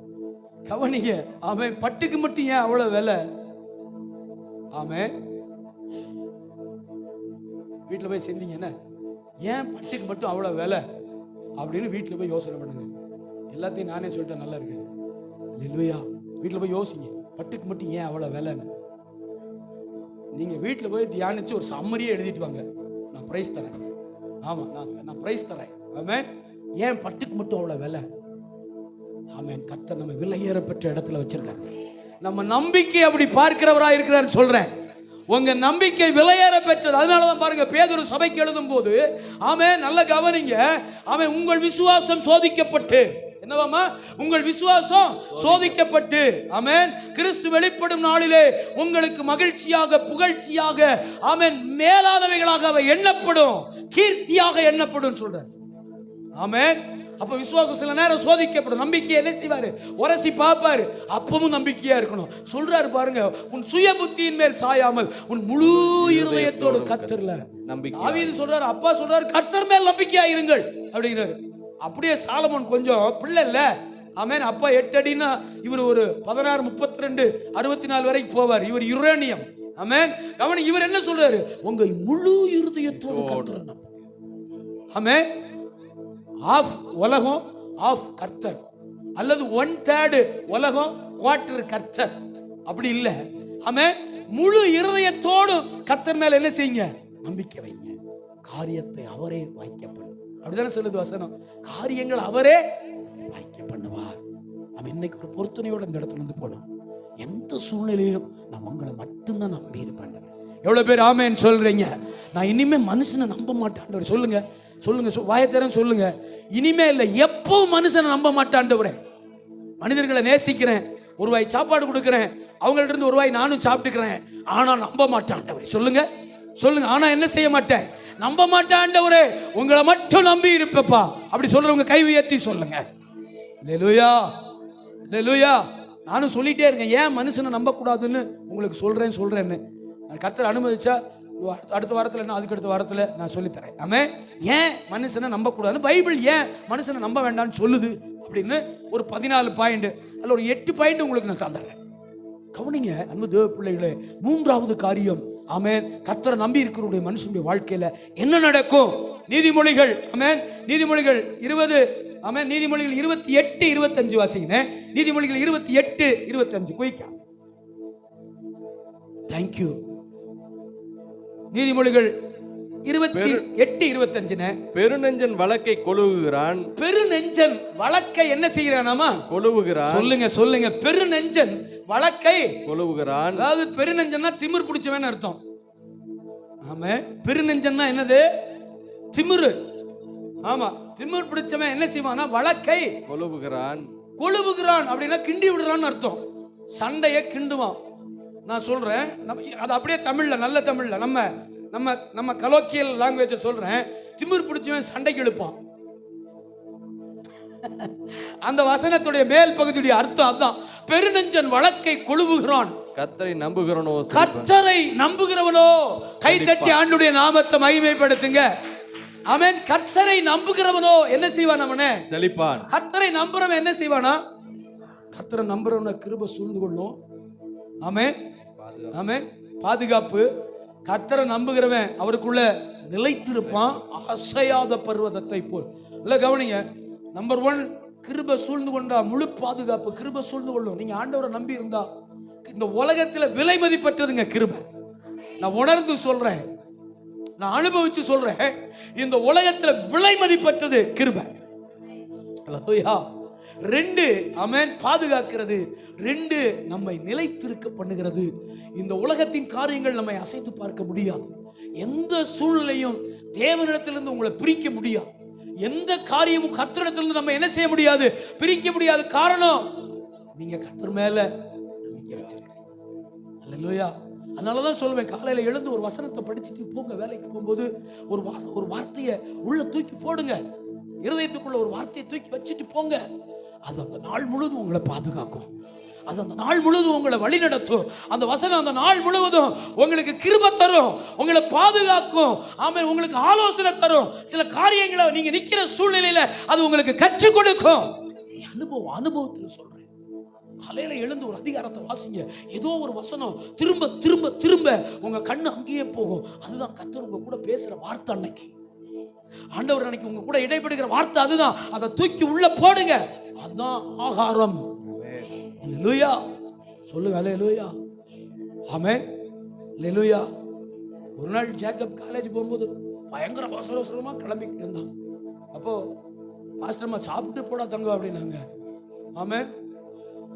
S1: கவனிங்க. ஆமென். பட்டுக்கு மட்டும் ஏன் அவ்வளவு விலை? ஆமென். வீட்டுல போய் செஞ்சீங்கன்னா ஏன் பட்டுக்கு மட்டும் அவ்வளவு விலை அப்படின்னு வீட்டுல போய் யோசனை பண்ணுங்க. எல்லாத்தையும் நானே சொல்லிட்டேன், நல்லா இருக்கு. அல்லேலூயா. வீட்டுல போய் யோசிங்க, பட்டுக்கு மட்டும் ஏன் அவ்வளவு விலைன்னு. நீங்க வீட்டுல போய் தியானிச்சு ஒரு சம்மரியே எழுதிட்டு வாங்க. நான் பிரைஸ் தரேன். ஆமா, நான் பிரைஸ் தரேன். ஆமென். ஏன் பட்டுக்கு மட்டும் அவ்வளவு விலை? ஆமென். கர்த்தர் நம்ம விலையேற பெற்ற இடத்துல வச்சிருக்காங்க. நம்ம நம்பிக்கை அப்படி பார்க்கிறவரா இருக்கிறார் சொல்றேன். உங்க நம்பிக்கை விலையேற பெற்றது. அதனாலதான் பாருங்க, பேதுரு சபைக்கு எழுதும் போது, ஆமென், நல்ல கவனிங்க, ஆமென், உங்கள் விசுவாசம் சோதிக்கப்பட்டு, என்னவாமா? உங்கள் விசுவாசம் சோதிக்கப்பட்டு, ஆமென், கிறிஸ்து வெளிப்படும் நாளிலே உங்களுக்கு மகிழ்ச்சியாக, புகழ்ச்சியாக, ஆமென், மேலானவைகளாக அவை எண்ணப்படும், கீர்த்தியாக எண்ணப்படும் சொல்றேன். ஆமென். அப்ப விசுவாசம் சில நேரம் சோதிக்கப்படும். நம்பிக்கை என்ன செய்வாரு? உரசி பார்ப்பாரு. அப்பவும் நம்பிக்கையா இருக்கணும். சொல்றாரு பாருங்க, உன் சுய புத்தியின் மேல் சாயாமல் உன் முழு இருதயத்தோடு கர்த்தர்ல நம்பிக்கை. தாவீது சொல்றாரு, அப்பா சொல்றாரு, கர்த்தர் மேல் நம்பிக்கையா இருங்கள் அப்படிங்கிறாரு. அப்படியே சாலமோன் கொஞ்சம் பிள்ளை இல்ல. ஆமென். அப்பா 8 அடினா இவர் ஒரு 16, 32, 64 வரைக்கும் போவார். இவர் யுரேனியம். ஆமென். கவனி, இவர் என்ன சொல்றாரு? உங்க முழு இருதயத்தோடு கர்த்தர். ஆமென். ஆஃப் உலகம், ஆஃப் கர்த்தர். அல்லது 1/3 உலகம், 1/4 கர்த்தர். அப்படி இல்லை. ஆமென். முழு இருதயத்தோடு கர்த்தர் மேல என்ன செய்யுங்க? நம்பிக்கை வைங்க. காரியத்தை அவரே வாய்க்கப்படும். அப்படிதானே சொல்லுது வசனம். காரியங்கள் அவரே வாய்க்க பண்ணுவார். நம்ம இன்னைக்கு ஒரு பொருத்தனையோட இந்த இடத்துல இருந்து போனோம். எந்த சூழ்நிலையிலும் நான் உங்களை மட்டும்தான் நம்பி இருப்பேன். எவ்வளவு பேர் ஆமென் சொல்றீங்க? நான் இனிமே மனுஷனை நம்ப மாட்டேன். சொல்லுங்க, சொல்லுங்க, வாயத்தரம் சொல்லுங்க. இனிமே இல்லை, எப்போ மனுஷனை நம்ப மாட்டாண்டவரே. மனிதர்களை நேசிக்கிறேன், ஒரு வாய் சாப்பாடு கொடுக்கிறேன், அவங்கள்ட்ட இருந்து ஒரு வாய் நானும் சாப்பிட்டுக்கிறேன், ஆனா நம்ப மாட்டாண்டவரே. சொல்லுங்க, சொல்லுங்க. ஆனா என்ன செய்ய மாட்டேன்? நம்ப மாட்டாண்டவரே. உங்களை மட்டும் நம்பி இருப்பப்பா. அப்படி சொல்றவங்க கை உயர்த்தி சொல்லுங்க. அல்லேலூயா, அல்லேலூயா. நானும் சொல்லிட்டே இருக்கேன், ஏன் மனுஷனை நம்ப கூடாதுன்னு உங்களுக்கு சொல்றேன்னு. கர்த்தர் அனுமதிச்சா அடுத்த வாரத்தில், என்ன அதுக்கு அடுத்த வாரத்தில் நான் சொல்லித்தரேன். ஆமென். ஏன் மனுஷனை நம்பக்கூடாதுன்னு பைபிள் ஏன் மனுஷனை நம்ப வேண்டாம்னு சொல்லுது அப்படின்னு ஒரு 14 பாயிண்ட், அதில் ஒரு 8 பாயிண்ட் உங்களுக்கு நான் தந்துடுறேன். கவனிங்க அன்பு தேவ பிள்ளைகளே. மூன்றாவது காரியம், ஆமென். கர்த்தரை நம்பி இருக்கிறவருடைய மனுஷனுடைய வாழ்க்கையில என்ன நடக்கும்? நீதிமொழிகள், ஆமென், நீதிமொழிகள் 20, ஆமென், நீதிமொழிகள் 28, 25 வாசிங்க. நீதிமொழிகள் 28, 25 குயிக்கா. Thank you. நீதிமொழிகள் 28, 25.
S2: பெருநெஞ்சன் வழக்கை கொழுவுகிறான்.
S1: பெருநெஞ்சன் வழக்கை என்ன செய்கிறானாமா?
S2: கொழுவுகிறான்.
S1: சொல்லுங்க சொல்லுங்க. பெருநெஞ்சன் வழக்கை
S2: கொழுவுகிறான்.
S1: அதாவது பெருநெஞ்சன்னா திமிர் பிடிச்சவன் அர்த்தம். ஆமா, பெருநெஞ்சன்னா என்னது? திமிரு. ஆமா, திமிர் பிடிச்சவன் என்ன செய்வானா? வழக்கை
S2: கொழுவுகிறான்.
S1: கொழுவுகிறான் அப்படின்னா கிண்டி விடுறான்னு அர்த்தம். சண்டையை கிண்டுவான். நான் சொல்றேன், அது அப்படியே தமிழ்ல, நல்ல தமிழ்ல, நம்ம நம்ம நம்ம கலோக்கியல் லாங்குவேஜ் சொல்றேன். திமிர் பிடிச்சவன் சண்டைக்கு எழுப்பான். அந்த வசனத்துடைய மேல் பகுதியுடைய அர்த்தம் அதான். பெருநெஞ்சன் வழக்கை கொழுவுகிறான்.
S2: கர்த்தரை நம்புகிறவனோ,
S1: கர்த்தரை நம்புகிறவனோ, கைத்தட்டி ஆண்டுடைய நாமத்தை மகிமைப்படுத்துங்க. ஆமென். கர்த்தரை நம்புகிறவனோ என்ன செய்வான்? அவனே
S2: செழிப்பான்.
S1: கர்த்தரை நம்புறவன் என்ன செய்வானா? கர்த்தரை நம்புறவன கிருபை சூழ்ந்து கொள்ளும். ஆமென், ஆமென். பாதுகாப்பு. கர்த்தரை நம்புகிறவன் அவருக்குள்ள நிலைத்திருப்பான், அசையாத பர்வதத்தை போல். இல்ல கவனிங்க. நம்பர் 1, கிருபை சூழ்ந்து கொண்டா முழு பாதுகாப்பு. கிருபை சூழ்ந்து கொள்ளும். நீங்க ஆண்டவரை நம்பி இருந்தா இந்த உலகத்துல விலை மதிப்பற்றதுங்க கிருபை. நான் உணர்ந்து சொல்றேன், நான் அனுபவிச்சு சொல்றேன். இந்த உலகத்துல விலை மதிப்பற்றது கிருபை. அல்லேலூயா. 2, ஆமென், பாதுகாக்கிறது. 2, நம்மை நிலைத்திருக்க பண்ணுகிறது. இந்த உலகத்தின் காரியங்கள் நம்மை அசைத்து பார்க்க முடியாது. எந்த சூழ்நிலையும் தேவனிடத்திலிருந்து உங்களை பிரிக்க முடியாது. எந்த காரியமும் கர்த்தரிடத்திலிருந்து நம்ம என்ன செய்ய முடியாது? பிரிக்க முடியாது. காரணம், நீங்க கர்த்தர் மேல நம்பிக்கை வச்சிருக்கீங்க. அல்லேலூயா. அதனாலதான் சொல்லுவேன், காலையில எழுந்து ஒரு வசனத்தை படிச்சுட்டு போங்க. வேலைக்கு போகும்போது ஒரு வார்த்தையை உள்ள தூக்கி போடுங்க. இருதயத்துக்குள்ள ஒரு வார்த்தையை தூக்கி வச்சுட்டு போங்க. அது அந்த நாள் முழுதும் உங்களை பாதுகாக்கும். அது அந்த நாள் முழுதும் உங்களை வழி நடத்தும். அந்த வசனம் அந்த நாள் முழுவதும் உங்களுக்கு கிருபை தரும், உங்களை பாதுகாக்கும். ஆமென். உங்களுக்கு ஆலோசனை தரும். சில காரியங்களை நீங்க நிக்கிற சூழ்நிலையில அது உங்களுக்கு கற்றுக் கொடுக்கும். அனுபவத்துல சொல்றேன். காலையில எழுந்து ஒரு அதிகாரத்தை வாசிங்க. ஏதோ ஒரு வசனம் திரும்ப திரும்ப திரும்ப உங்க கண்ணு அங்கேயே போகும். அதுதான் கர்த்தர் உங்க கூட பேசுற வார்த்தை. அன்னைக்கு ஆண்டவர் அன்னைக்கு உங்க கூட இடைபடுகிற வார்த்தை அதுதான். அதை தூக்கி உள்ள போடுங்க. அதுதான் ஆகாரம். அல்லேலூயா. சொல்லுங்க அல்லேலூயா. ஆமென். அல்லேலூயா. ஒரு நாள் ஜேக்கப் காலேஜ் போகும்போது பயங்கர அவசரமா கிளம்பிட்டு இருந்தான். அப்போ மாஸ்டர்மா சாப்பிட்டு போடா தங்க அப்படின்னாங்க. ஆமென்.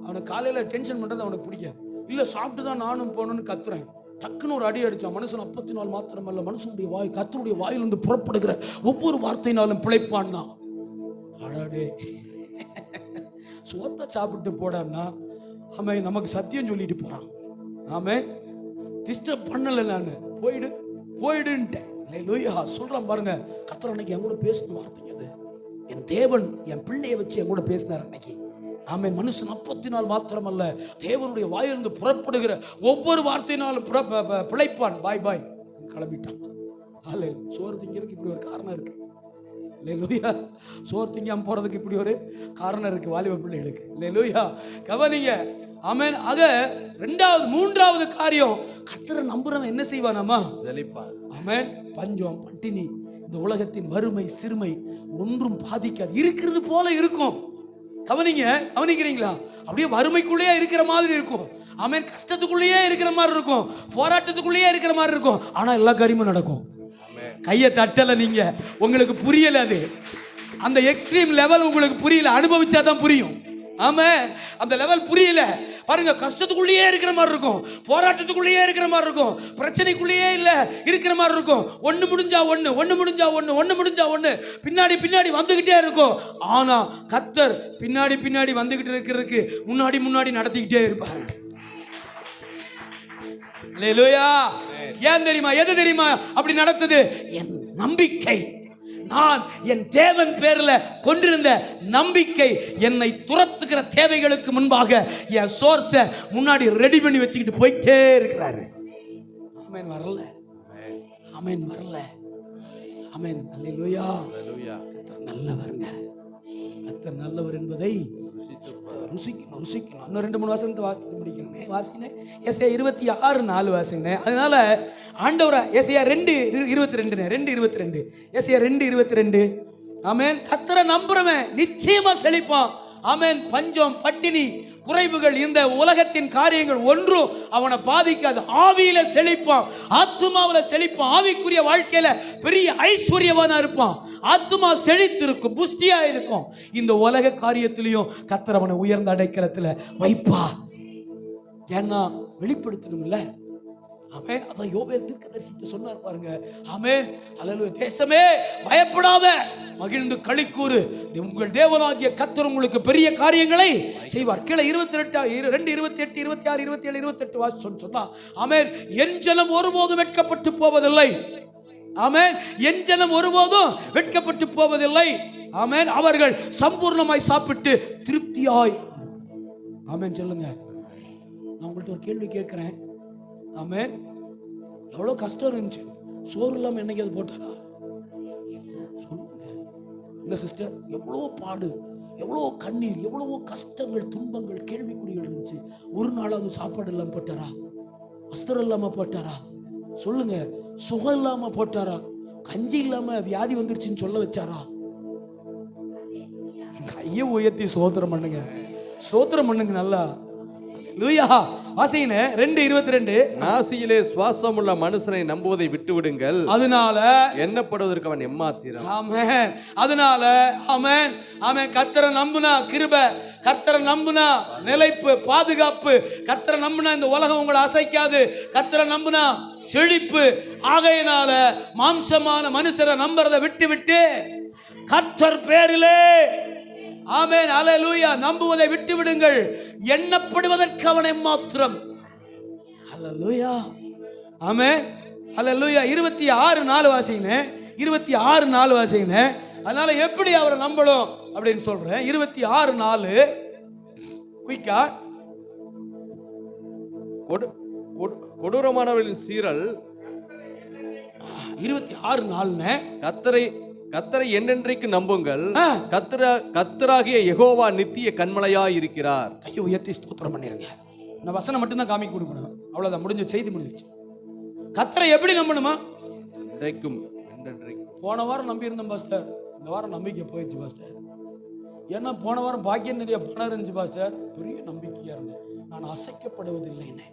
S1: அவனை காலையில டென்ஷன் பண்றது அவனுக்கு பிடிக்காது. இல்ல சாப்பிட்டு தான் நானும் போகணும்னு கத்துறேன். டக்குன்னு ஒரு அடி அடிச்சான். மனுஷன் 40 மாத்திரமல்ல, மனுஷனுடைய வாய், கர்த்தருடைய வாயிலிருந்து புறப்படுகிற ஒவ்வொரு வார்த்தையினாலும் பிழைப்பான்னா. அடடே, சோத்தை சாப்பிட்டு போடான்னா அவன் நமக்கு சத்தியம் சொல்லிட்டு போறான். ஆமென். டிஸ்டர்ப் பண்ணல, நான் போயிடுன்ட்டேன். அல்லேலூயா. சொல்றான் பாருங்க, கர்த்தர் அன்னைக்கு என் கூட பேசின வார்த்தைங்க அது. என் தேவன் என் பிள்ளையை வச்சு என் கூட பேசினார் அன்னைக்கு. ஆமென். மனுஷன் 40 மாத்திரமல்ல, தேவனுடைய வாயிலிருந்து புறப்படுகிற ஒவ்வொரு வார்த்தையினாலும் பிழைப்பான். பாய் பாய் கிளம்பிட்டான். அல்லேலூயா. சோறு திங்கிறதுக்கு இப்படி ஒரு காரணம் இருக்கு. அல்லேலூயா. சோறு திங்காம போறதுக்கு இப்படி ஒரு காரணம் இருக்கு வாலிப பிள்ளைகளுக்கு. அல்லேலூயா. கவனிங்க. ஆமென். ஆக 2வது 3வது காரியம், கர்த்தரை நம்புறவன் என்ன செய்வானாமா? செழிப்பான். ஆமென். பஞ்சம், பட்டினி, இந்த உலகத்தின் வறுமை, சிறுமை ஒன்றும் பாதிக்காது. இருக்கிறது போல இருக்கும். கவனிக்கிறீங்களா? அப்படியே வறுமைக்குள்ளேயே இருக்கிற மாதிரி இருக்கும். ஆமென். கஷ்டத்துக்குள்ளேயே இருக்கிற மாதிரி இருக்கும். போராட்டத்துக்குள்ளேயே இருக்கிற மாதிரி இருக்கும். ஆனா எல்லா காரியமும் நடக்கும். கையை தட்டல நீங்க, உங்களுக்கு புரியல. அது அந்த எக்ஸ்ட்ரீம் லெவல் உங்களுக்கு புரியல. அனுபவிச்சாதான் புரியும். ஆமா, அந்த லெவல் புரியல பாருங்க. கஷ்டத்துக்குள்ளேயே இருக்கிற மாதிரி இருக்கும், போராட்டத்துக்குள்ளேயே இருக்கிற மாதிரி இருக்கும், பிரச்சனைக்குள்ளேயே இல்ல இருக்கிற மாதிரி இருக்கும். ஒண்ணு முடிஞ்சா ஒண்ணு பின்னாடி பின்னாடி வந்துகிட்டே இருக்கும். ஆனா கர்த்தர் பின்னாடி வந்துகிட்டு இருக்கிறதுக்கு முன்னாடி நடத்திக்கிட்டே இருப்பார். அல்லேலூயா. ஏன் தெரியுமா? எது தெரியுமா அப்படி நடத்துது? என் நம்பிக்கை. நான் என் தேவன் பேர்ல கொண்டிருந்த நம்பிக்கை என்னை துரத்துகிற தேவைகளுக்கு முன்பாக என் சோர்ஸை முன்னாடி ரெடி பண்ணி வச்சுக்கிட்டு போயிட்டே இருக்கிறாரு. ஆமென். வரல. ஆமென். அல்லேலூயா. கர்த்தர் நல்லவருங்க. கர்த்தர் நல்லவர் என்பதை ருசிக்கணும் ருசிக்கணும். இன்னும் 2-3 வசனத்தை வாசித்து முடிக்கணுமே. வாசினேன் ஏசாயா 26:4 வாசினேன். அதனால ஆண்டவரா ஏசாயா 2:22 ஏசாயா 2:22 ஆமென். கர்த்தரை நம்புறவன் நிச்சயமா செழிப்பான். ஆமென். பஞ்சம் பட்டினி குறைவுகள் இந்த உலகத்தின் காரியங்கள் ஒன்றும் அவனை பாதிக்காது. ஆவியில செழிப்பான், ஆத்துமாவில செழிப்பான், ஆவிக்குரிய வாழ்க்கையில பெரிய ஐஸ்வர்யவானா இருப்பான். ஆத்துமா செழித்து இருக்கும், புஷ்டியா இருக்கும். இந்த உலக காரியத்திலையும் கர்த்தர் அவனை உயர்ந்த அடைக்கலத்துல வைப்பார். ஏன்னா வெளிப்படுத்தணும் இல்ல. ஆமென். அதான் யோவேல் தீர்க்கதரிசிட்ட சொன்னார் பாருங்க. ஆமென். அல்லேலூயா. தேசமே பயப்படாத, மகிழ்ந்து களிக்கூறு, உங்கள் தேவனாகிய கர்த்தர் உங்களுக்கு பெரிய காரியங்களை செய்வார். கீழே 2:28 வாசி சொன்னா. ஆமென். என் ஜனம் ஒருபோதும் வெட்கப்பட்டு போவதில்லை. ஆமென். என் ஜனம் ஒருபோதும் வெட்கப்பட்டு போவதில்லை. ஆமென். அவர்கள் சம்பூர்ணமாய் சாப்பிட்டு திருப்தியாய். ஆமென் சொல்லுங்க. நான் உங்கள்ட்ட ஒரு கேள்வி கேட்கிறேன். ஆமென். எவ்வளவு கஷ்டம் இருந்துச்சு, சோறு இல்லாம என்னைக்கு அது போட்டாரா? இல்ல சிஸ்டர், எவ்வளவு பாடு, எவ்வளவு கண்ணீர், எவ்வளவு கஷ்டங்கள், துன்பங்கள், கேள்விக்குறிகள் இருந்துச்சு. ஒரு நாளாவது சாப்பாடு இல்லாம போட்டாரா? வஸ்திரம் இல்லாம போட்டாரா? சொல்லுங்க. சுகம் இல்லாம போட்டாரா? கஞ்சி இல்லாம வியாதி வந்துருச்சுன்னு சொல்ல வச்சாரா? கையை உயர்த்தி ஸ்தோத்திரம் பண்ணுங்க, ஸ்தோத்திரம் பண்ணுங்க நல்லா. லூயா. வாசிங்க 2:22
S2: நாசியிலே சுவாசமுள்ள மனுஷனை நம்புவதை விட்டு விடுங்கள், அதனால எண்ணப்படுவதற்கு அவன் எம்மாத்திரம்.
S1: ஆமென். அதனால ஆமென் ஆமென். கர்த்தரை நம்புனா கிருபை, கர்த்தரை நம்புனா நிலைப்பு, பாதுகாப்பு. கர்த்தரை நம்புனா இந்த உலகம் உங்களை அசைக்காது. கர்த்தரை நம்புனா செழிப்பு. ஆகையினால மாம்சமான மனுஷரை நம்புறதை விட்டு விட்டு கர்த்தர் பேரிலே ஆமென் அல்லேலூயா நம்புவதை விட்டு விடுங்கள், எண்ணப்படுவதற்கு அவனை மாத்திரம். அல்லேலூயா. ஆமென் அல்லேலூயா. 26:4 வாசிங்க. 26:4 வாசிங்க. அதனால எப்படி அவரை நம்பணும் அப்படின்னு சொல்றேன். 26:4 குயிக்கா.
S2: கொடூரமானவர்களின் சீரல்.
S1: 26:4
S2: கர்த்தரை என்னென்றைக்கு நம்புங்கள், கர்த்தராகிய யெகோவா நித்திய கண்மலையாய் இருக்கிறார்.
S1: கையை உயர்த்தி ஸ்தோத்திரம் பண்ணிருங்க. நான் வசனம் மட்டும் தான் காமிக்க கொடுக்கணும், அவ்வளவுதான், முடிஞ்ச செய்தி முடிஞ்சிச்சு. கர்த்தரை எப்படி நம்பணுமா?
S2: என்றைக்கும்.
S1: போன வாரம் நம்பி இருந்தேன் பாஸ்டர், இந்த வாரம் நம்பிக்கை போயிடுச்சு பாஸ்டர். ஏன்னா போன வாரம் பாக்கியம் நிறைய பணம் இருந்துச்சு பாஸ்டர், பெரிய நம்பிக்கையா இருந்தேன், நான் அசைக்கப்படுவதில்லைன்னு.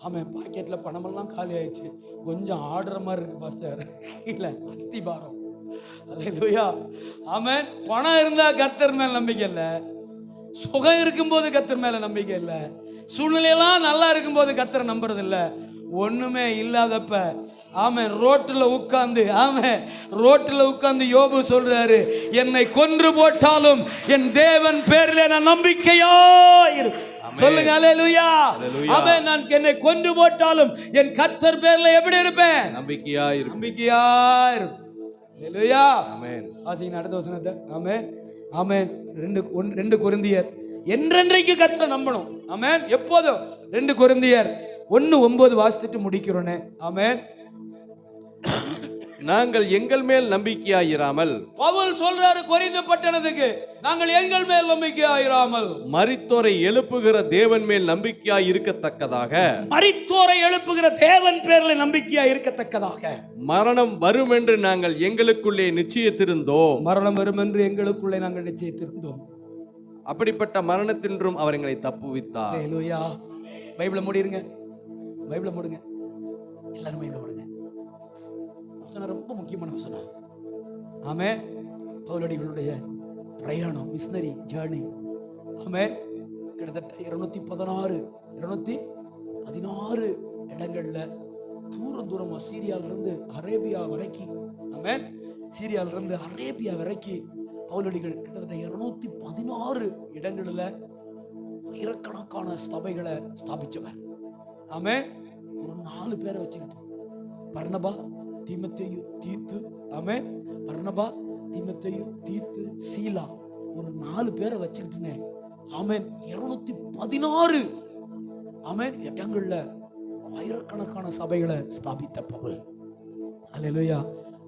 S1: ஆமாம், பாக்கெட்டில் பணமெல்லாம் காலி ஆயிடுச்சு, கொஞ்சம் ஆடுற மாதிரி இருக்கு பாஸ்டர், இல்லை அஸ்திபாரம். அல்லேலூயா. ஆமென். பணம் இருந்தா கர்த்தர் மேல நம்பிக்கை இல்லை, சுகம் இருக்கும்போது கர்த்தர் மேல நம்பிக்கை இல்லை, சூழ்நிலையெல்லாம் நல்லா இருக்கும்போது கர்த்தரை நம்புறது இல்லை. ஒண்ணுமே இல்லாதப்ப ஆமென் ரோட்டில் உட்கார்ந்து, ஆமென் ரோட்டில் உட்கார்ந்து யோபு சொல்றாரு, என்னை கொன்று போட்டாலும் என் தேவன் பேரில் நான் நம்பிக்கையா இருப்பேன். சொல்லுங்க அல்லேலூயா. ஆமென். நான் என்னை கொன்று போட்டாலும் என் கர்த்தர் பேர்ல எப்படி இருப்பேன்?
S2: நம்பிக்கையா இருப்பேன்.
S1: நம்பிக்கையா இருப்பேன். அல்லேலூயா. ஆமென். வாசிங்க அடுத்த வசனத்தை. ஆமென் ஆமென். 2 கொரிந்தியர் என்றென்றைக்கு கர்த்தரை நம்பணும். ஆமென். எப்போதும் 2 கொரிந்தியர் 1:9 வாசித்துட்டு முடிக்கிறோனே. ஆமென்.
S2: நாங்கள் எங்கள் மேல் நம்பிக்கையாயிராமல்,
S1: பவுல் சொல்றாரு கொரிந்து பட்டணத்துக்கு, நாங்கள் எங்கள் மேல் நம்பிக்கையாயிராமல்
S2: மரித்தோரை எழுப்புகிற தேவன் மேல் நம்பிக்கையாய் இருக்கத்தக்கதாக,
S1: மரித்தோரை எழுப்புகிற தேவன் பேர்ல நம்பிக்கையா இருக்கத்தக்கதாக,
S2: மரணம் வரும் என்று நாங்கள் எங்களுக்குள்ளே நிச்சயித்திருந்தோம்.
S1: மரணம் வரும் என்று எங்களுக்குள்ளே நாங்கள் நிச்சயித்திருந்தோம்.
S2: அப்படிப்பட்ட மரணத்தின்றும் அவர் எங்களை தப்புவித்தார்.
S1: அல்லேலூயா. பைபிளை மூடிருங்க, பைபிளை மூடுங்க, எல்லாரும் பைபிளை மூடுங்க. வசனம் ரொம்ப முக்கியமான வசனம். ஆமென். பவுலடிகளுடைய பிரயாணம், மிஷனரி ஜர்னி. ஆமென். கிட்டத்தட்ட 216 இடங்கள்ல தூரமா சீரியால இருந்து அரேபியா வரைக்கும், ஆமென் சீரியால இருந்து அரேபியா வரைக்கும் பவுலடிகள் கிட்டத்தட்ட 216 இடங்கள்ல ஆயிரக்கணக்கான சபைகளை ஸ்தாபிச்சவர். ஆமென். ஒரு 4 பேரை வச்சுக்கிட்டு, பர்னபா, தீமோத்தேயு, தீத்து. ஆமென். பர்னபா, தீமோத்தேயு, தீத்து, சீலா, ஒரு 4 பேரை வச்சுக்கிட்டுனே. ஆமென். 216 ஆமென் இடங்கள்ல ஆயிரக்கணக்கான சபைகளை ஸ்தாபித்த பவுல். அல்லேலூயா.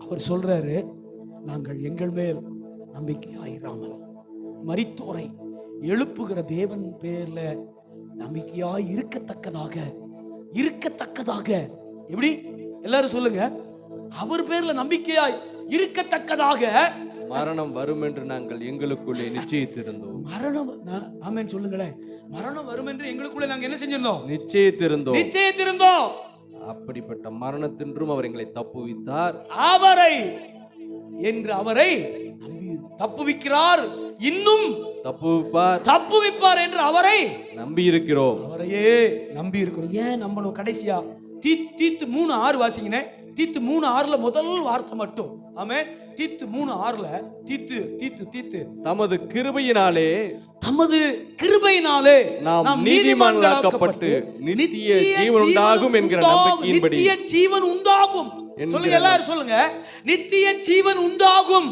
S1: அவர் சொல்றாரு, நாங்கள் எங்கள் மேல் நம்பிக்கை ஆயிராமல் மரித்தோரை எழுப்புகிற தேவன் பேர்ல நம்பிக்கையாய் இருக்கத்தக்கதாக எப்படி எல்லாரும் சொல்லுங்க, அவர் பேர்ல நம்பிக்கையாய் இருக்கத்தக்கதாக
S2: மரணம் வரும் என்று நாங்கள் எங்களுக்குள்ளே நிச்சயித்திருந்தோம்.
S1: மரணம், ஆமென் சொல்லுங்களேன். மரணம் வரும் என்று எங்களுக்குள்ளே நாங்கள் என்ன செஞ்சிருந்தோம்?
S2: நிச்சயித்திருந்தோம். அப்படிப்பட்ட மரணத்தின்றும் அவர் எங்களை தப்புவித்தார்.
S1: அவரை தப்புவிக்கிறார், இன்னும் தப்புவிப்பார் என்று அவரை நம்பி இருக்கிறோம். அவரையே நம்பி இருக்கிறோம். ஏன் நம்பணும்? கடைசியா தீத்து 3:6 வாசிங்கனே. தீத்து 3:6 முதல் வார்த்தை மட்டும். ஆமென். தீத்து 3:6 தீத்து
S2: தமது கிருபையினாலே நாம் நீதிமான்களாக்கப்பட்டு நித்திய ஜீவன் உண்டாகும் என்கிற நம்பிக்கையின்படி.
S1: நித்திய ஜீவன் உண்டாகும். சொல்லுங்க, எல்லாரும் சொல்லுங்க. நித்திய ஜீவன் உண்டாகும்,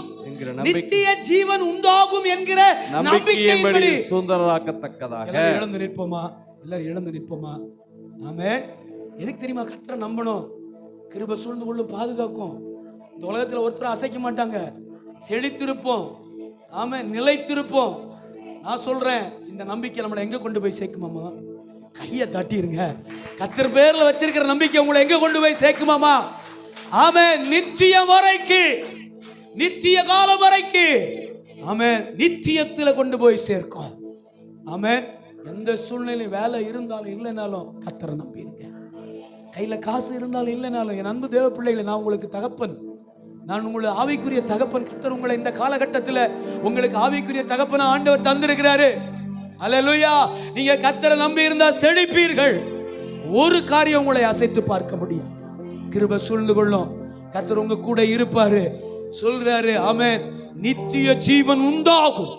S1: நித்திய ஜீவன் உண்டாகும் என்கிற நம்பிக்கையின்படி
S2: சுதந்திரராக்கத்தக்கதாக.
S1: எல்லாரும் எழுந்து நிற்போமா? ஆமென். எதுக்கு தெரியுமா கர்த்தரை நம்பணும்? கிருபை சூழ்ந்து கொள்ளும், பாதுகாக்கும். இந்த உலகத்துல ஒருத்தர் அசைக்க மாட்டாங்க. செழித்திருப்போம், ஆமென், நிலைத்திருப்போம். நான் சொல்றேன், இந்த நம்பிக்கை நம்மளை எங்க கொண்டு போய் சேர்க்குமாமா? கையை தட்டிருங்க. கர்த்தர் பேர்ல வச்சிருக்கிற நம்பிக்கை உங்களை எங்க கொண்டு போய் சேர்க்குமாமா? ஆமென். நித்தியம் வரைக்கு, நித்திய காலம் வரைக்கு, ஆமென், நித்தியத்துல கொண்டு போய் சேர்க்கும். ஆமென். எந்த சூழ்நிலையும் வேலை இருந்தாலும் இல்லைனாலும் கர்த்தரை நம்பிடுங்க. கையில காசு இருந்தாலும் இல்லைனாலும், என் அன்பு தேவ பிள்ளைகளை, நான் உங்களுக்கு தகப்பன், நான் உங்களுக்கு ஆவிக்குரிய தகப்பன். கர்த்தர் உங்களை இந்த காலகட்டத்தில் உங்களுக்கு ஆவிக்குரிய தகப்பன ஆண்டவர் தந்திருக்கிறாரு. அல்லேலூயா. நீங்க கர்த்தரை நம்பி இருந்தா செழிப்பீர்கள். ஒரு காரியம் உங்களை அசைத்து பார்க்க முடியும். கிருபை சூழ்ந்து கொள்ளும், கர்த்தர் உங்க கூட இருப்பாரு. சொல்றாரு, ஆமென், நித்திய ஜீவன் உண்டாகும்.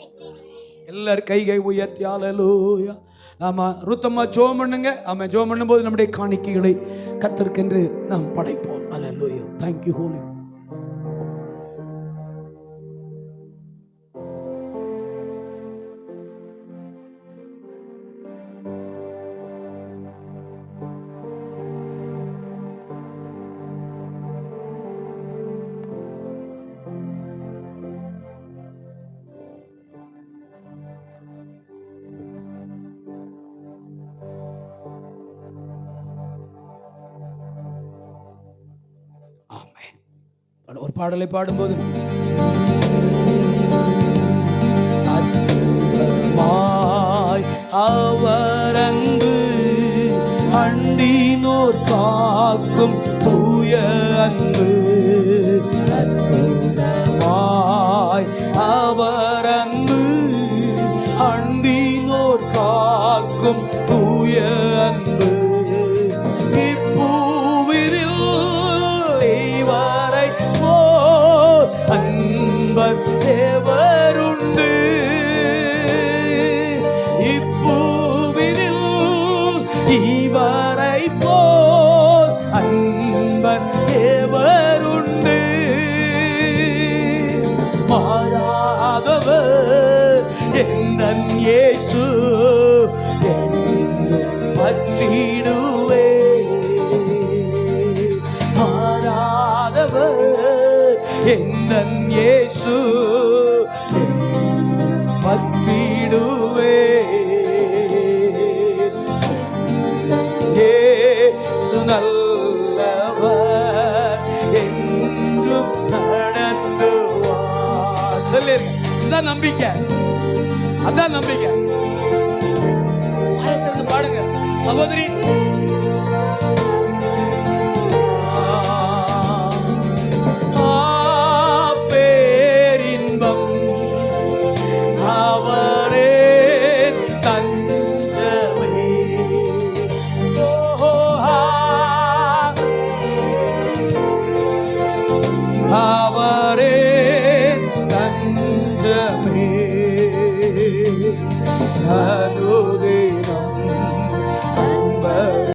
S1: எல்லாரும் கை உயர்த்தி அல்லேலூயா. ஆமா, ருத்தமா ஜெபம் பண்ணுங்க. ஆமா, ஜெபம் பண்ணும்போது நம்முடைய காணிக்கைகளை கர்த்தருக்கென்று நாம் படைப்போம். அல்லேலூயா. Thank you Holy. ஒரு பாடலை பாடும்போது அவர் அன்பு அண்டினோர் காக்கும் தூய அன்பு. அற்புதமாய் அவர் அன்பு அண்டினோர் காக்கும் தூய அன்பு. தேவருண்டு இப்பூவினில் இவரை போல் அன்பர் தேவருண்டு. மாறாதவர் எந்தன் இயேசு பற்றிடுவே. மாறாதவர் எந்தன் இயேசு பற்றிடுவே. இயேசு நல்லவர் என்றும் நடத்துவார். சொல்லு, அதான் நம்பிக்கை, அதான் நம்பிக்கை. ஆயத்திலிருந்து பாடுங்க சகோதரி. அவரே தஞ்சமே.